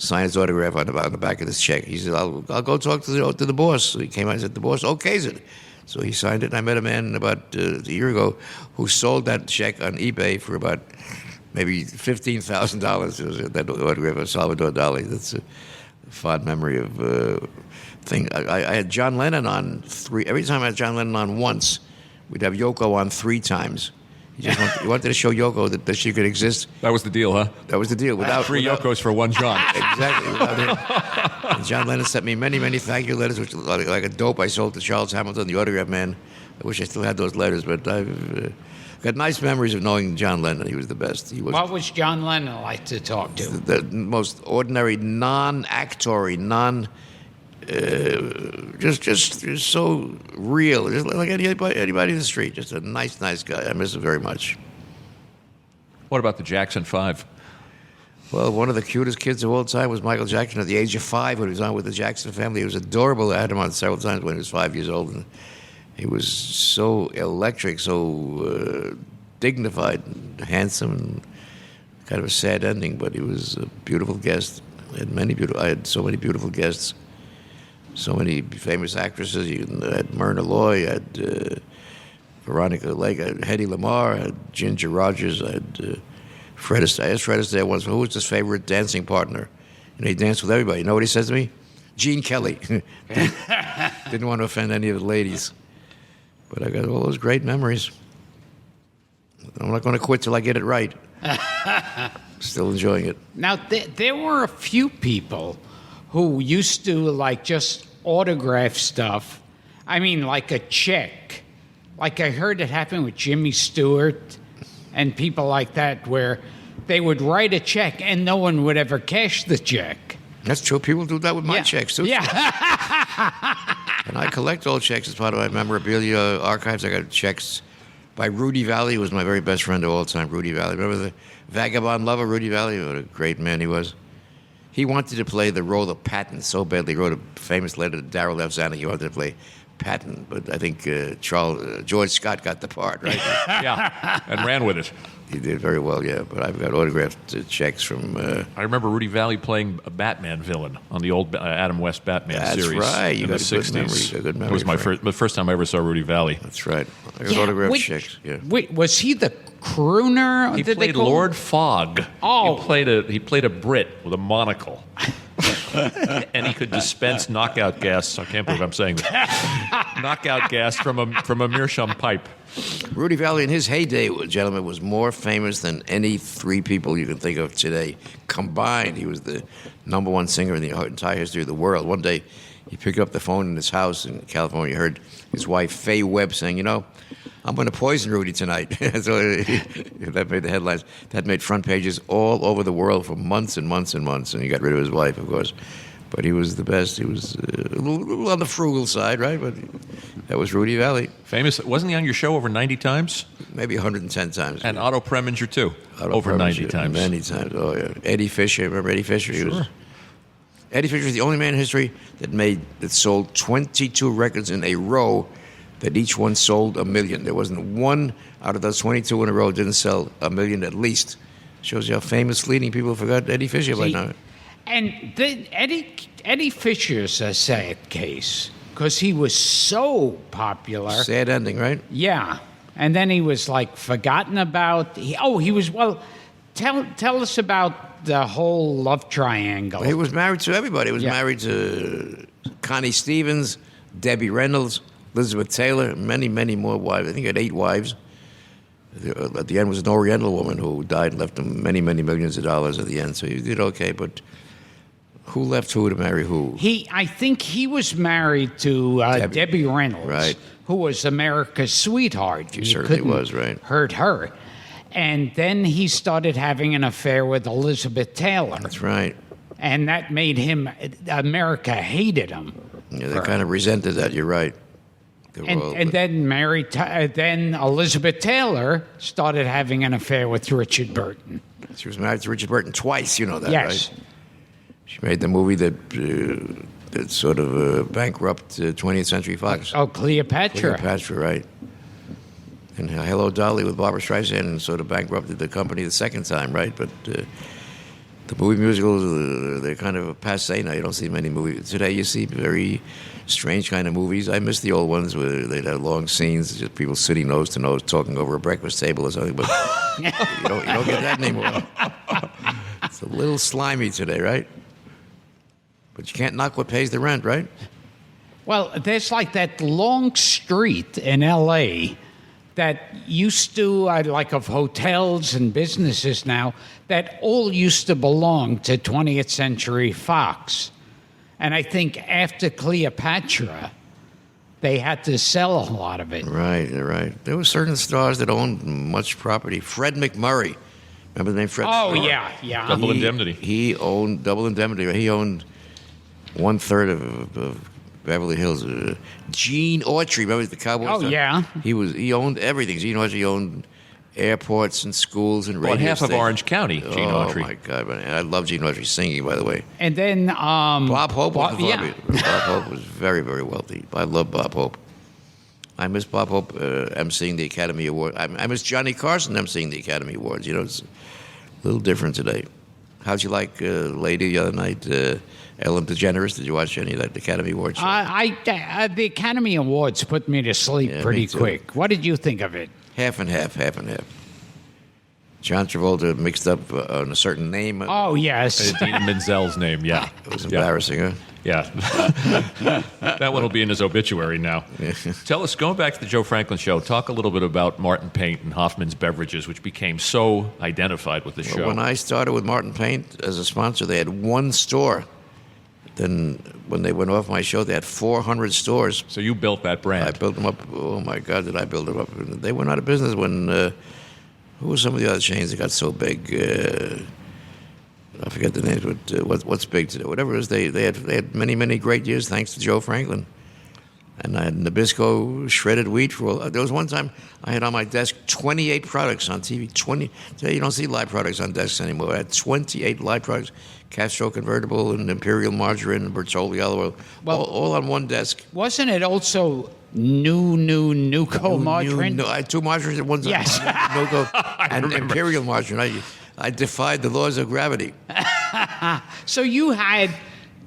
Speaker 3: sign his autograph on the back of this check. He said, I'll go talk to the boss. So he came out and said, the boss okays it. So he signed it, and I met a man about a year ago who sold that check on eBay for about maybe $15,000. It was that autograph of Salvador Dali. That's a fond memory of thing. I had John Lennon on every time I had John Lennon on once, we'd have Yoko on 3 times. He wanted to show Yoko that she could exist.
Speaker 2: That was the deal, huh?
Speaker 3: That was the deal. Without
Speaker 2: 3 Yokos for 1 John.
Speaker 3: Exactly. Without him. And John Lennon sent me many, many thank you letters, which like a dope I sold to Charles Hamilton, the autograph man. I wish I still had those letters, but I've got nice memories of knowing John Lennon. He was the best.
Speaker 1: What was John Lennon like to talk to?
Speaker 3: The most ordinary, non-actory, just so real, just like anybody in the street. Just a nice guy. I miss him very much.
Speaker 2: What about the Jackson 5?
Speaker 3: Well, one of the cutest kids of all time was Michael Jackson at the age of 5 when he was on with the Jackson family. He was adorable. I had him on several times when he was 5 years old, and he was so electric, so dignified, and handsome, and kind of a sad ending. But he was a beautiful guest. I had so many beautiful guests. So many famous actresses. You had Myrna Loy, I had Veronica Lake, I had Hedy Lamarr, I had Ginger Rogers, I had Fred Astaire. I asked Fred Astaire once, who was his favorite dancing partner? And he danced with everybody. You know what he says to me? Gene Kelly. Didn't want to offend any of the ladies. But I got all those great memories. I'm not going to quit till I get it right. Still enjoying it.
Speaker 1: Now, there were a few people who used to like just autograph stuff. I mean, like a check. Like I heard it happen with Jimmy Stewart and people like that, where they would write a check and no one would ever cash the check.
Speaker 3: That's true. People do that with my checks, too.
Speaker 1: Yeah.
Speaker 3: And I collect old checks as part of my memorabilia archives. I got checks by Rudy Valley, who was my very best friend of all time, Rudy Valley. Remember the vagabond lover, Rudy Valley? What a great man he was. He wanted to play the role of Patton so badly. He wrote a famous letter to Darryl F. Zanuck. He wanted to play Patton, but I think George Scott got the part, right?
Speaker 2: Yeah, and ran with it.
Speaker 3: He did very well, yeah. But I've got autographed checks from...
Speaker 2: I remember Rudy Valley playing a Batman villain on the old Adam West Batman series.
Speaker 3: That's right. You
Speaker 2: in
Speaker 3: got
Speaker 2: the
Speaker 3: a
Speaker 2: 60s.
Speaker 3: good memory. You got a good memory.
Speaker 2: It was the first time I ever saw Rudy Valley.
Speaker 3: That's right. I got autographed checks, yeah.
Speaker 1: Wait, was he the crooner?
Speaker 2: He played Lord Fogg.
Speaker 1: Oh.
Speaker 2: He played a Brit with a monocle. And he could dispense knockout gas. I can't believe I'm saying that. Knockout gas from a meerschaum pipe.
Speaker 3: Rudy Valley, in his heyday, gentlemen, was more famous than any 3 people you can think of today combined. He was the #1 singer in the entire history of the world. One day, he picked up the phone in his house in California. He heard his wife, Faye Webb, saying, I'm going to poison Rudy tonight. So that made the headlines. That made front pages all over the world for months and months and months. And he got rid of his wife, of course. But he was the best. He was a little on the frugal side, right? But that was Rudy Valley.
Speaker 2: Famous. Wasn't he on your show over 90 times?
Speaker 3: Maybe 110 times.
Speaker 2: And Otto Preminger, too. Over
Speaker 3: Preminger,
Speaker 2: 90 times.
Speaker 3: Many times. Oh, yeah. Eddie Fisher. Remember Eddie Fisher?
Speaker 2: Sure.
Speaker 3: Eddie Fisher was the only man in history that sold 22 records in a row that each one sold $1 million. There wasn't one out of those 22 in a row didn't sell $1 million at least. Shows you how famous, fleeting people forgot Eddie Fisher by now.
Speaker 1: And Eddie Fisher's a sad case because he was so popular.
Speaker 3: Sad ending, right?
Speaker 1: Yeah. And then he was like forgotten about. He was, well, tell us about the whole love triangle.
Speaker 3: He was married to everybody. He was married to Connie Stevens, Debbie Reynolds, Elizabeth Taylor, many, many more wives. I think he had 8 wives. At the end was an Oriental woman who died and left him many, many millions of dollars at the end. So he did okay, but who left who to marry who?
Speaker 1: I think he was married to Debbie Reynolds,
Speaker 3: right,
Speaker 1: who was America's sweetheart.
Speaker 3: She certainly was, right.
Speaker 1: Hurt her. And then he started having an affair with Elizabeth Taylor.
Speaker 3: That's right.
Speaker 1: And that made America hated him.
Speaker 3: Yeah, they kind of resented that, you're right.
Speaker 1: And then Elizabeth Taylor started having an affair with Richard Burton.
Speaker 3: She was married to Richard Burton twice, you know that,
Speaker 1: yes.
Speaker 3: right? She made the movie that sort of bankrupted 20th Century Fox.
Speaker 1: Oh, Cleopatra.
Speaker 3: Cleopatra, right. And Hello, Dolly with Barbra Streisand sort of bankrupted the company the second time, right? But the movie musicals, they're kind of passé now. You don't see many movies. Today you see very strange kind of movies. I miss the old ones where they'd have long scenes, just people sitting nose to nose talking over a breakfast table or something. But you don't get that anymore. It's a little slimy today, right? But you can't knock what pays the rent, right?
Speaker 1: Well, there's like that long street in L.A. that used to, like of hotels and businesses now, that all used to belong to 20th Century Fox. And I think after Cleopatra, they had to sell a lot of it.
Speaker 3: Right, right. There were certain stars that owned much property. Fred McMurray. Remember the name Fred?
Speaker 1: Oh, yeah.
Speaker 2: Double Indemnity.
Speaker 3: He owned Double Indemnity. He owned 1/3 of Beverly Hills. Gene Autry, remember the cowboy star?
Speaker 1: Yeah.
Speaker 3: He owned everything. Gene Autry owned airports and schools and radio
Speaker 2: Well, half
Speaker 3: stations.
Speaker 2: of Orange County, Gene Autry.
Speaker 3: Oh, my God. Man. I love Gene Autry singing, by the way.
Speaker 1: And then...
Speaker 3: Bob Hope was
Speaker 1: yeah.
Speaker 3: Bob Hope was very, very wealthy. I love Bob Hope. I miss Bob Hope emceeing the Academy Award. I miss Johnny Carson emceeing the Academy Awards. You know, it's a little different today. How'd you like Lady the other night, Ellen DeGeneres? Did you watch any of that Academy Awards show?
Speaker 1: The Academy Awards put me to sleep pretty quick. What did you think of it?
Speaker 3: Half and half. John Travolta mixed up on a certain name.
Speaker 1: Oh, yes.
Speaker 2: Idina Menzel's name, yeah.
Speaker 3: It was embarrassing, huh?
Speaker 2: Yeah. That one will be in his obituary now. Tell us, going back to the Joe Franklin show, talk a little bit about Martin Paint and Hoffman's Beverages, which became so identified with the show.
Speaker 3: When I started with Martin Paint as a sponsor, they had one store. Then when they went off my show, they had 400 stores.
Speaker 2: So you built that brand.
Speaker 3: I built them up. Oh, my God, did I build them up. They went out of business when... who were some of the other chains that got so big? I forget the names, but what's big today? Whatever it is, they had many, many great years thanks to Joe Franklin. And I had Nabisco shredded wheat. There was one time I had on my desk 28 products on TV. Today you don't see live products on desks anymore. I had 28 live products. Castro Convertible and Imperial Margarine and Bertolli Olive Oil, all on one desk.
Speaker 1: Wasn't it also Nuco margarine?
Speaker 3: No, I had 2 margarines at one time.
Speaker 1: Yes.
Speaker 3: Nuco and Imperial Margarine. I defied the laws of gravity.
Speaker 1: So you had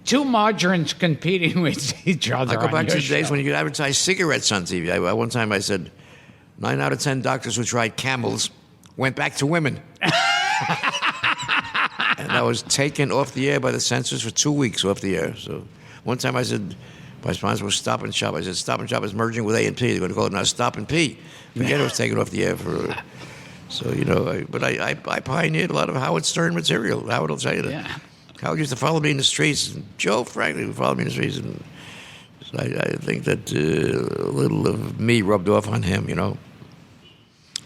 Speaker 1: 2 margarines competing with each other.
Speaker 3: I go back to the
Speaker 1: show.
Speaker 3: days when you could advertise cigarettes on TV. One time I said, 9 out of 10 doctors who tried Camels went back to women. And I was taken off the air by the censors for 2 weeks off the air. So one time I said, my sponsor was Stop and Shop. I said, Stop and Shop is merging with A&P. They're going to call it now Stop and P. Forget it was taken off the air for... So, you know, but I pioneered a lot of Howard Stern material. Howard will tell you that.
Speaker 1: Yeah.
Speaker 3: Howard used to follow me in the streets. And Joe Franklin would follow me in the streets. And so I think that a little of me rubbed off on him, you know.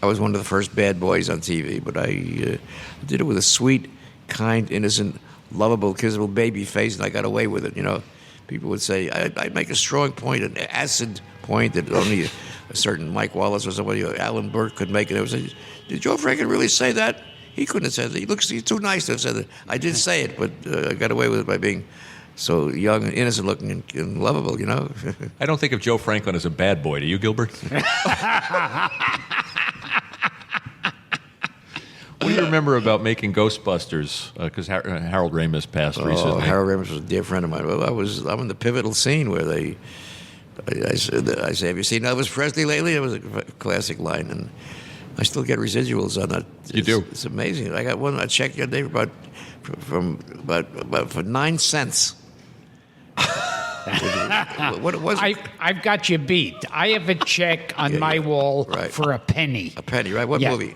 Speaker 3: I was one of the first bad boys on TV, but I did it with a sweet, kind, innocent, lovable, kissable baby face, and I got away with it, you know. People would say, I'd make a strong point, an acid point that only a certain Mike Wallace or somebody, or Alan Burke could make it. I would say, did Joe Franklin really say that? He couldn't have said that. He's too nice to have said that. I did say it, but I got away with it by being so young and innocent looking and lovable, you know.
Speaker 2: I don't think of Joe Franklin as a bad boy. Do you, Gilbert? What do you remember about making Ghostbusters? Because Harold Ramis passed recently.
Speaker 3: Oh, Harold Ramis was a dear friend of mine. Well, I'm in the pivotal scene where I say, have you seen Elvis Presley lately? It was a classic line, and I still get residuals on that.
Speaker 2: You do?
Speaker 3: It's amazing. I got one. I checked the other day for 9 cents. What was it?
Speaker 1: I've got you beat. I have a check on my wall
Speaker 3: Right.
Speaker 1: for a penny.
Speaker 3: A penny, right? What
Speaker 1: Yeah.
Speaker 3: movie?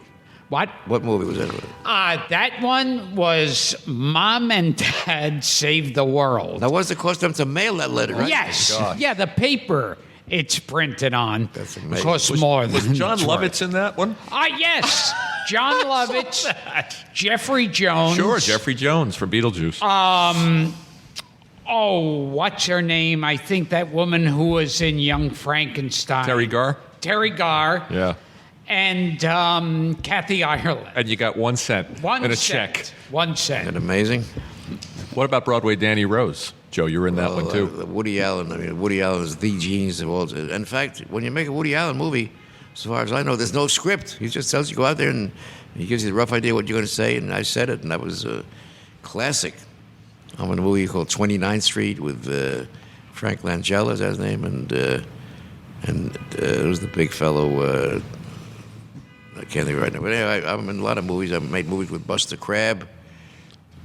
Speaker 1: What?
Speaker 3: What movie was that?
Speaker 1: That one was Mom and Dad Save the World.
Speaker 3: Now, what's it cost them to mail that letter, right?
Speaker 1: Yes.
Speaker 2: gosh.
Speaker 1: Yeah, the paper it's printed on.
Speaker 3: That's amazing.
Speaker 1: Costs more
Speaker 2: Was
Speaker 1: than
Speaker 2: John
Speaker 1: it's worth.
Speaker 2: Lovitz in that one?
Speaker 1: Yes. John Lovitz, Jeffrey Jones.
Speaker 2: Sure, Jeffrey Jones from Beetlejuice.
Speaker 1: Oh, what's her name? I think that woman who was in Young Frankenstein.
Speaker 2: Terry Garr?
Speaker 1: Terry Garr.
Speaker 2: Yeah.
Speaker 1: And Kathy Ireland.
Speaker 2: And you got 1 cent
Speaker 1: One
Speaker 2: and a
Speaker 1: cent.
Speaker 2: check.
Speaker 1: 1
Speaker 3: Isn't
Speaker 1: cent.
Speaker 3: that amazing?
Speaker 2: What about Broadway Danny Rose? Joe, you were in that one too.
Speaker 3: Woody Allen. I mean, Woody Allen is the genius of all. In fact, when you make a Woody Allen movie, as far as I know, there's no script. He just tells you go out there and he gives you the rough idea what you're going to say, and I said it, and that was a classic. I'm in a movie called 29th Street with Frank Langella, is that his name, and it was the big fellow. I can't think of it right now. But anyway, I'm in a lot of movies. I've made movies with Buster Crabbe,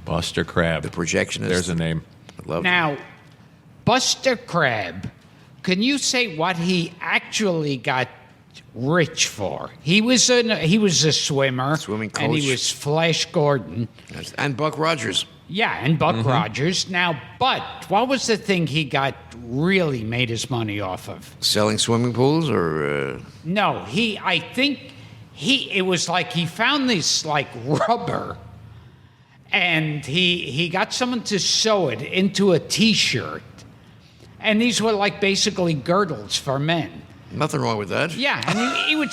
Speaker 2: Buster Crabbe.
Speaker 3: The Projectionist.
Speaker 2: There's a name.
Speaker 3: I love him.
Speaker 1: Now, Buster Crabbe, can you say what he actually got rich for? He was a swimmer.
Speaker 3: Swimming
Speaker 1: And he
Speaker 3: coach.
Speaker 1: was Flash Gordon.
Speaker 3: And Buck Rogers.
Speaker 1: Yeah, and Buck Rogers. Now, but what was the thing he got really made his money off of?
Speaker 3: Selling swimming pools or...
Speaker 1: No, I think it was like he found this like rubber and he got someone to sew it into a t-shirt. And these were like basically girdles for men.
Speaker 3: Nothing wrong with that.
Speaker 1: Yeah, and he would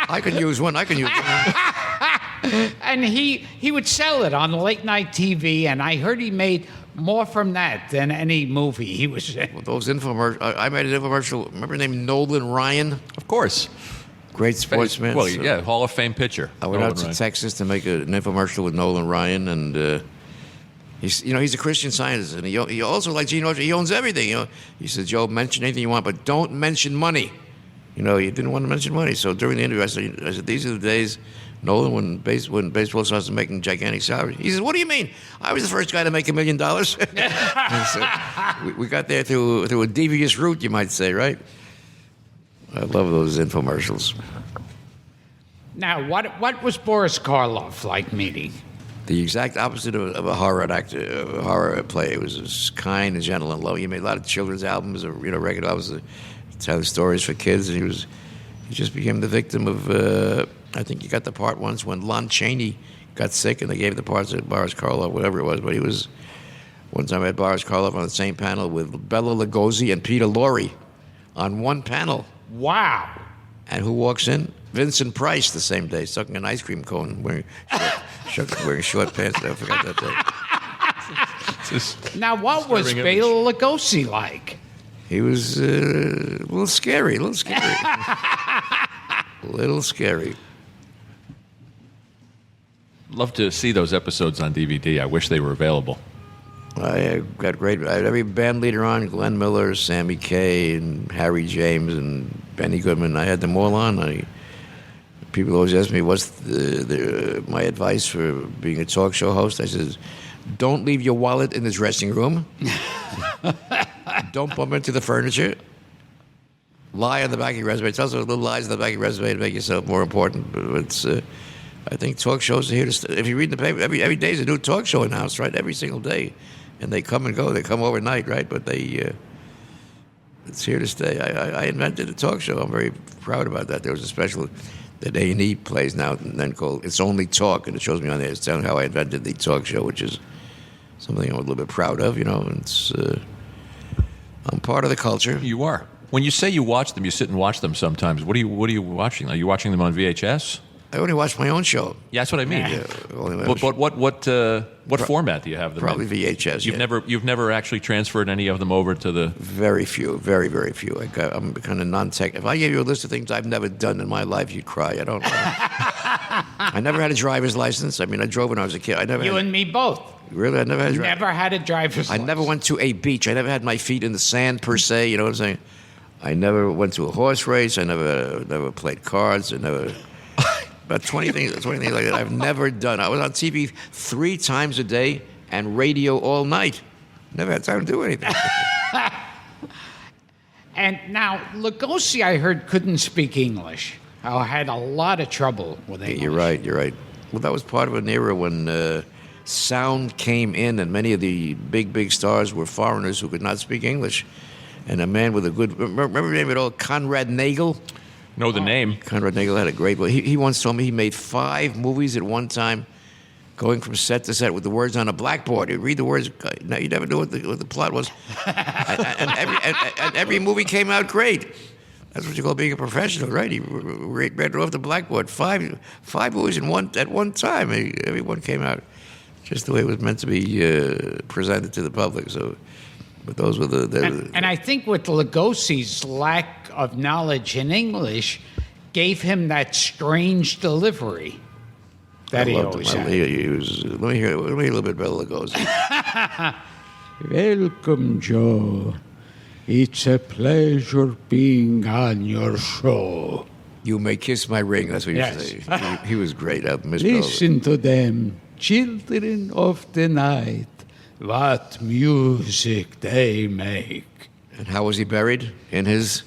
Speaker 3: I can use one.
Speaker 1: and he would sell it on late night TV, and I heard he made more from that than any movie he was in.
Speaker 3: Well, those infomercials. I made an infomercial. Remember the name Nolan Ryan?
Speaker 2: Of course.
Speaker 3: Great sportsman.
Speaker 2: Well,
Speaker 3: So
Speaker 2: yeah, Hall of Fame pitcher.
Speaker 3: I went
Speaker 2: Nolan
Speaker 3: out to
Speaker 2: Ryan.
Speaker 3: Texas to make an infomercial with Nolan Ryan, and he's a Christian Scientist, and he also, like Gene Autry, he owns everything. He said, Joe, mention anything you want, but don't mention money. He didn't want to mention money. So during the interview, I said, these are the days, Nolan, when baseball starts making gigantic salaries. He says, what do you mean? I was the first guy to make $1 million. So we got there through a devious route, you might say, right? I love those infomercials.
Speaker 1: Now, what was Boris Karloff like meeting?
Speaker 3: The exact opposite of a horror actor, a horror player. He was just kind and gentle and low. He made a lot of children's albums, or record albums, telling stories for kids. And he just became the victim of. I think he got the part once when Lon Chaney got sick, and they gave the parts to Boris Karloff, whatever it was. But he was. One time I had Boris Karloff on the same panel with Bela Lugosi and Peter Lorre on one panel.
Speaker 1: Wow.
Speaker 3: And who walks in? Vincent Price the same day, sucking an ice cream cone, wearing short pants. I forgot that day.
Speaker 1: Now, what was
Speaker 2: Disturbing
Speaker 1: Bela Lugosi like?
Speaker 3: He was a little scary, little scary.
Speaker 2: Love to see those episodes on DVD. I wish they were available.
Speaker 3: I got great. I had every band leader on: Glenn Miller, Sammy Kaye, and Harry James, and Benny Goodman. I had them all on. People always ask me, "What's my advice for being a talk show host?" I said, "Don't leave your wallet in the dressing room. Don't bump into the furniture. Lie on the back of your resume. Tell us little lies on the back of your resume to make yourself more important." But it's. I think talk shows are here to stay. If you read the paper, every day is a new talk show announced, right? Every single day. And they come and go. They come overnight, right? But it's here to stay. I invented a talk show. I'm very proud about that. There was a special that A&E plays now and then called It's Only Talk, and it shows me on there. It's telling how I invented the talk show, which is something I'm a little bit proud of, It's I'm part of the culture.
Speaker 2: You are. When you say you watch them, you sit and watch them sometimes. What are you watching? Are you watching them on VHS?
Speaker 3: I only watch my own show.
Speaker 2: Yeah, that's what I mean.
Speaker 3: Yeah, only my
Speaker 2: But what format do you have them
Speaker 3: Probably
Speaker 2: in?
Speaker 3: VHS.
Speaker 2: You've never actually transferred any of them over to the.
Speaker 3: Very few, very, very few. I'm kind of non-tech. If I gave you a list of things I've never done in my life, you'd cry. I don't know. I never had a driver's license. I mean, I drove when I was a kid.
Speaker 1: You and me both.
Speaker 3: Really? I never had a driver's
Speaker 1: Never had a driver's
Speaker 3: I
Speaker 1: license.
Speaker 3: never went to a beach. I never had my feet in the sand, per se. You know what I'm saying? I never went to a horse race. I never played cards. I never... About 20 things like that I've never done. I was on TV 3 times a day and radio all night. Never had time to do anything.
Speaker 1: And now, Lugosi, I heard, couldn't speak English. I had a lot of trouble with English.
Speaker 3: You're right. Well, that was part of an era when sound came in, and many of the big stars were foreigners who could not speak English. And a man with a good... Remember the name at all? Conrad Nagel?
Speaker 2: Know the name.
Speaker 3: Conrad Nagel had a great... He once told me he made 5 movies at one time, going from set to set with the words on a blackboard. He'd read the words. No, you never knew what the plot was. and every movie came out great. That's what you call being a professional, right? He read it off the blackboard. 5 movies at one time. Everyone came out just the way it was meant to be presented to the public. So, but those were
Speaker 1: and I think with Lugosi's lack of knowledge in English gave him that strange delivery that he always had.
Speaker 3: Let me hear a little bit about Lugosi.
Speaker 1: Welcome, Joe. It's a pleasure being on your show.
Speaker 3: You may kiss my ring. That's what you say. He was great. I missed
Speaker 1: Listen to them, children of the night. What music they make.
Speaker 3: And how was he buried? In his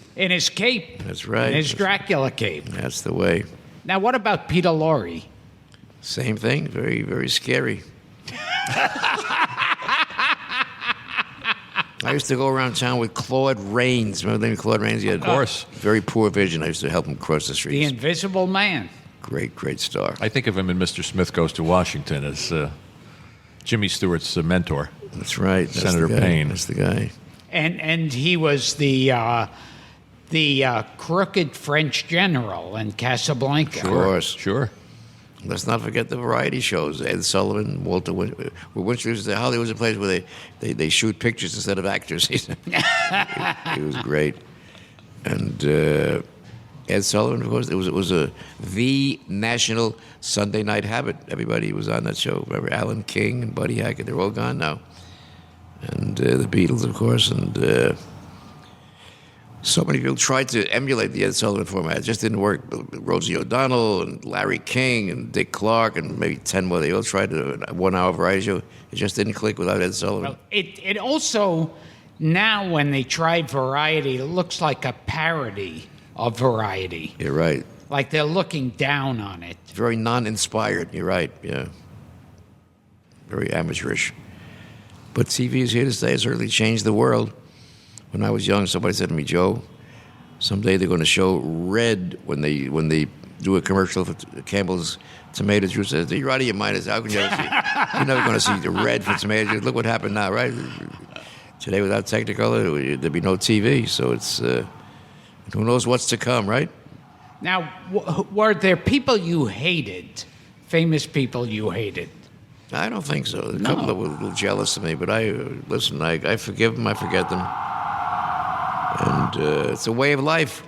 Speaker 1: cape.
Speaker 3: That's right.
Speaker 1: In his Dracula cape.
Speaker 3: That's the way.
Speaker 1: Now, what about Peter Lorre?
Speaker 3: Same thing. Very, very scary. I used to go around town with Claude Rains. Remember the name Claude Rains? He had,
Speaker 2: of course.
Speaker 3: Very poor vision. I used to help him cross the
Speaker 1: The
Speaker 3: streets.
Speaker 1: Invisible Man.
Speaker 3: Great star.
Speaker 2: I think of him in Mr. Smith Goes to Washington as Jimmy Stewart's mentor.
Speaker 3: That's right. That's
Speaker 2: Senator
Speaker 3: the guy.
Speaker 2: Payne.
Speaker 3: That's the guy.
Speaker 1: And he was the crooked French general in Casablanca.
Speaker 3: Of course.
Speaker 2: Sure.
Speaker 3: Let's not forget the variety shows. Ed Sullivan, Walter Winchell. Hollywood was a place where they shoot pictures instead of actors. He was great. And Ed Sullivan, of course, it was the national Sunday night habit. Everybody was on that show. Remember Alan King and Buddy Hackett? They're all gone now. And the Beatles, of course, and so many people tried to emulate the Ed Sullivan format. It just didn't work. Rosie O'Donnell and Larry King and Dick Clark and maybe 10 more. They all tried a 1-hour variety show. It just didn't click without Ed Sullivan.
Speaker 1: Well, it also, now when they tried variety, it looks like a parody of variety.
Speaker 3: You're right.
Speaker 1: Like they're looking down on it.
Speaker 3: Very non-inspired. You're right, yeah. Very amateurish. But TV is here to stay. It's certainly changed the world. When I was young, somebody said to me, Joe, someday they're going to show red when they do a commercial for Campbell's tomato juice. I said, you're out of your mind. How can you ever see? You're never going to see the red for tomato juice. Look what happened now, right? Today, without Technicolor, there'd be no TV. So it's who knows what's to come, right?
Speaker 1: Now, were there people you hated, famous people you hated?
Speaker 3: I don't think so. A couple were a little jealous of me, but I forgive them, I forget them. And it's a way of life.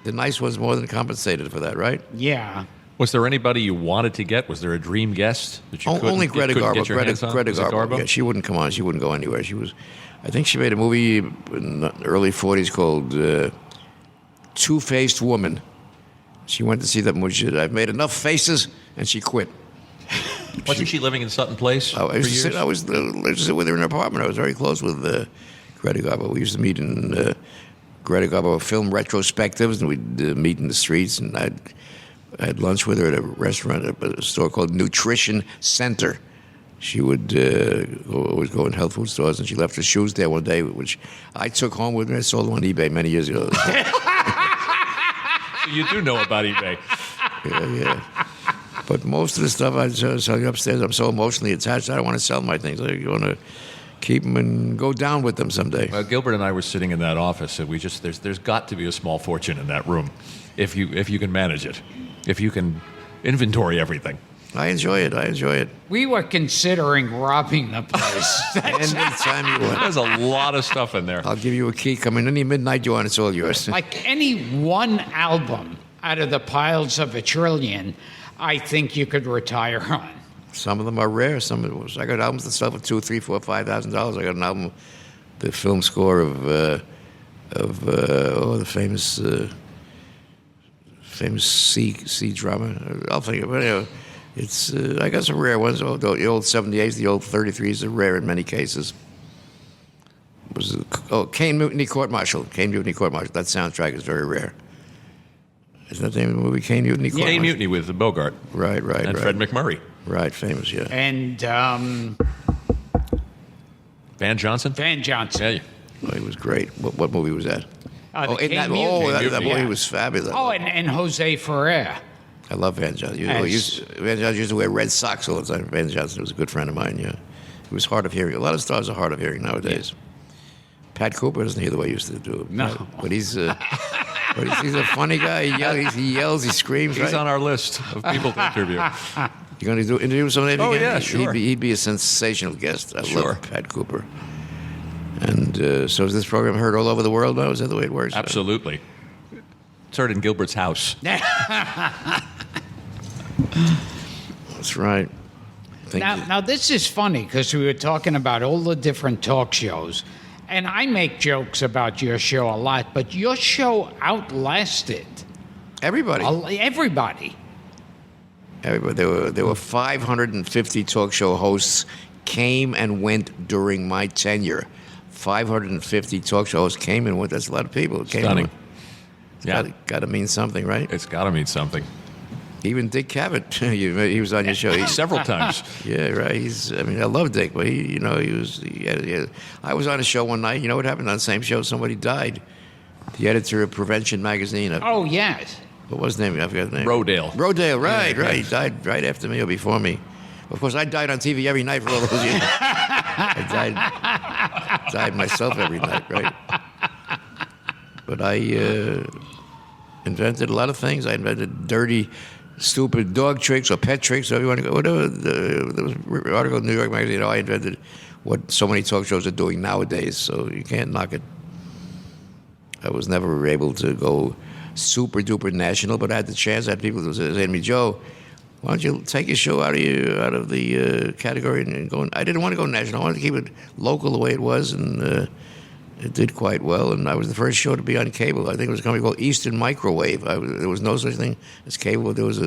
Speaker 3: The nice ones more than compensated for that, right?
Speaker 1: Yeah.
Speaker 2: Was there anybody you wanted to get? Was there a dream guest that you
Speaker 3: Only Greta
Speaker 2: couldn't
Speaker 3: Garbo.
Speaker 2: get your hands on?
Speaker 3: Greta
Speaker 2: Was it
Speaker 3: Garbo. Yeah, she wouldn't come on. She wouldn't go anywhere. I think she made a movie in the early 40s called Two-Faced Woman. She went to see that movie. She said, I've made enough faces, and she quit.
Speaker 2: Wasn't she living in Sutton Place
Speaker 3: I
Speaker 2: for
Speaker 3: used to
Speaker 2: years?
Speaker 3: sit with her in her apartment. I was very close with Greta Garbo. We used to meet in Greta Garbo film retrospectives, and we'd meet in the streets. And I had lunch with her at a restaurant, at a store called Nutrition Center. She would always go in health food stores, and she left her shoes there one day, which I took home with me. I sold them on eBay many years ago.
Speaker 2: So you do know about eBay.
Speaker 3: Yeah. But most of the stuff I sell upstairs, I'm so emotionally attached. I don't want to sell my things. I want to keep them and go down with them someday.
Speaker 2: Well, Gilbert and I were sitting in that office, and there's got to be a small fortune in that room, if you can manage it, if you can inventory everything.
Speaker 3: I enjoy it.
Speaker 1: We were considering robbing the place.
Speaker 3: Anytime you want.
Speaker 2: There's a lot of stuff in there.
Speaker 3: I'll give you a key. Come in any midnight you want. It's all yours.
Speaker 1: Like any one album out of the piles of a trillion, I think you could retire on.
Speaker 3: Some of them are rare. I got albums that sell for $2,000, $3,000, $4,000, $5,000. I got an album, the film score of the famous C drama. I'll think of it. Anyway, it's I got some rare ones. The old 78s, the old 33s are rare in many cases. Kane Mutiny Court Martial. Kane Mutiny Court Martial. That soundtrack is very rare. Isn't that the name of the movie, Kane Mutiny Court Martial?
Speaker 2: Kane Mutiny with Bogart.
Speaker 3: Right.
Speaker 2: And Fred McMurray.
Speaker 3: Right, famous, yeah.
Speaker 1: And
Speaker 2: Van Johnson?
Speaker 1: Van Johnson.
Speaker 2: Yeah.
Speaker 3: Oh, he was great. What movie was that?
Speaker 1: The Kane
Speaker 3: that
Speaker 1: Mutiny.
Speaker 3: movie was fabulous.
Speaker 1: Oh, and Jose Ferrer.
Speaker 3: I love Van Johnson. Van Johnson used to wear red socks all the time. Van Johnson was a good friend of mine, yeah. He was hard of hearing. A lot of stars are hard of hearing nowadays. Pat Cooper doesn't hear the way he used to do it.
Speaker 1: No.
Speaker 3: But he's a funny guy. He yells, he screams.
Speaker 2: He's
Speaker 3: right?
Speaker 2: on our list of people to interview.
Speaker 3: You going to interview somebody again?
Speaker 2: Oh, yeah, sure.
Speaker 3: He'd be a sensational guest. I
Speaker 2: Sure.
Speaker 3: love Pat Cooper. And so is this program heard all over the world now? Is that the way it works?
Speaker 2: Absolutely. It's heard in Gilbert's house.
Speaker 3: That's right.
Speaker 1: Now, this is funny because we were talking about all the different talk shows, and I make jokes about your show a lot, but your show outlasted
Speaker 3: Everybody.
Speaker 1: everybody.
Speaker 3: There were 550 talk show hosts came and went during my tenure. 550 talk show hosts came and went. That's a lot of people.
Speaker 2: Stunning. Yeah.
Speaker 3: Got to mean something, right?
Speaker 2: It's got to mean something.
Speaker 3: Even Dick Cavett, he was on your show.
Speaker 2: Several times.
Speaker 3: Yeah, right. I love Dick, but I was on a show one night. You know what happened on the same show? Somebody died. The editor of Prevention magazine.
Speaker 1: Oh, yes.
Speaker 3: What was his name? I forgot the name.
Speaker 2: Rodale.
Speaker 3: Right. He died right after me or before me. Of course, I died on TV every night for all those years. I died myself every night, right? But I invented a lot of things. I invented dirty, stupid dog tricks or pet tricks, whatever you want to go. Whatever. There was an article in New York Magazine. I invented what so many talk shows are doing nowadays, so you can't knock it. I was never able to go super duper national, but I had the chance. I had people who said to me, Joe, why don't you take your show out of the category and go? I didn't want to go national. I wanted to keep it local the way it was, and it did quite well. And I was the first show to be on cable. I think it was a company called Eastern Microwave. There was no such thing as cable. There was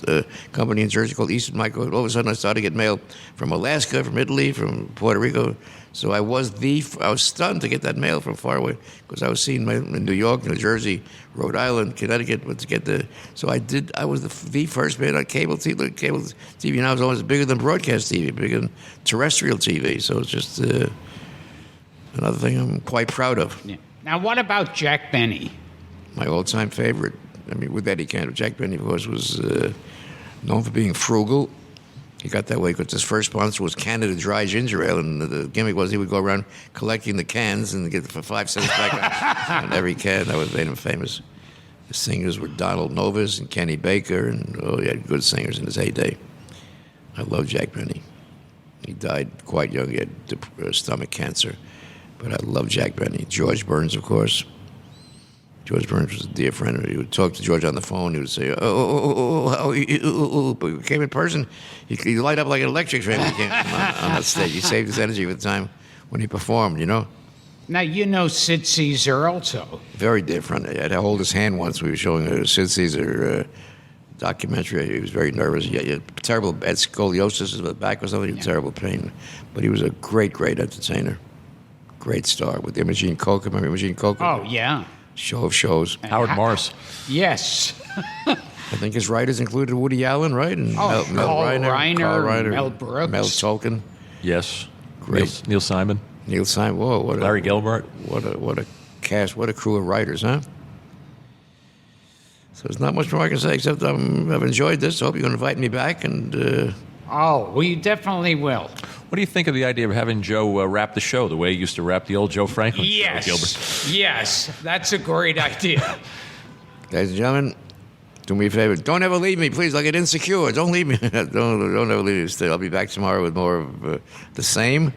Speaker 3: a company in Jersey called Eastern Microwave. All of a sudden, I started to get mail from Alaska, from Italy, from Puerto Rico. So I was stunned to get that mail from far away because I was seeing mail in New York, New Jersey, Rhode Island, Connecticut. But to get so I was the first man on cable TV. Cable TV now is almost bigger than broadcast TV, bigger than terrestrial TV. So it's just another thing I'm quite proud of.
Speaker 1: Yeah. Now, what about Jack Benny?
Speaker 3: My all-time favorite. With Eddie Cantor, Jack Benny, of course, was known for being frugal. He got that way because his first sponsor was Canada Dry Ginger Ale, and the gimmick was he would go around collecting the cans and get it for 5 cents back on every can. That made him famous. The singers were Donald Novus and Kenny Baker, and he had good singers in his heyday. I love Jack Benny. He died quite young. He had stomach cancer, but I love Jack Benny. George Burns, of course. George Burns was a dear friend. He would talk to George on the phone. He would say, "Oh, how are you?" But he came in person. He'd light up like an electric fan when he came on that stage. He saved his energy for the time when he performed,
Speaker 1: Now, you know Sid Caesar also.
Speaker 3: Very dear friend. I had to hold his hand once. We were showing a Sid Caesar documentary. He was very nervous. He had terrible bad scoliosis in the back or something. Terrible pain. But he was a great, great entertainer. Great star with Imogene Coca. Remember Imogene Coca?
Speaker 1: Oh, yeah.
Speaker 3: Show of shows.
Speaker 2: Howard Morris.
Speaker 1: Yes.
Speaker 3: I think his writers included Woody Allen, right? And
Speaker 1: Carl Reiner, Mel Brooks.
Speaker 3: Mel Tolkien.
Speaker 2: Yes.
Speaker 3: Great.
Speaker 2: Neil Simon.
Speaker 3: Neil Simon. Whoa,
Speaker 2: Larry Gilbert.
Speaker 3: What a cast. What a crew of writers, huh? So there's not much more I can say except I've enjoyed this. I hope you're going to invite me back. And
Speaker 1: we definitely will.
Speaker 2: What do you think of the idea of having Joe wrap the show the way he used to wrap the old Joe Franklin show, Gilbert?
Speaker 1: Yes, that's a great idea.
Speaker 3: Ladies and gentlemen, do me a favor. Don't ever leave me, please. I'll get insecure. Don't leave me. don't ever leave me. Still, I'll be back tomorrow with more of the same.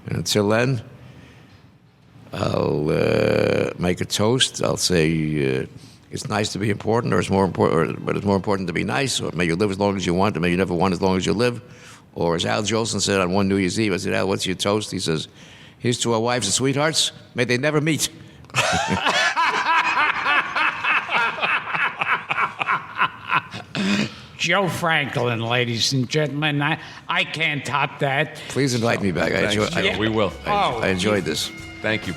Speaker 3: And until then, I'll make a toast. I'll say it's nice to be important, or it's more important, but it's more important to be nice. Or may you live as long as you want, or may you never want as long as you live. Or as Al Jolson said on one New Year's Eve, I said, Al, what's your toast? He says, here's to our wives and sweethearts. May they never meet.
Speaker 1: Joe Franklin, ladies and gentlemen. I can't top that.
Speaker 3: Please invite me back.
Speaker 2: We will.
Speaker 3: I enjoyed this.
Speaker 2: Thank you.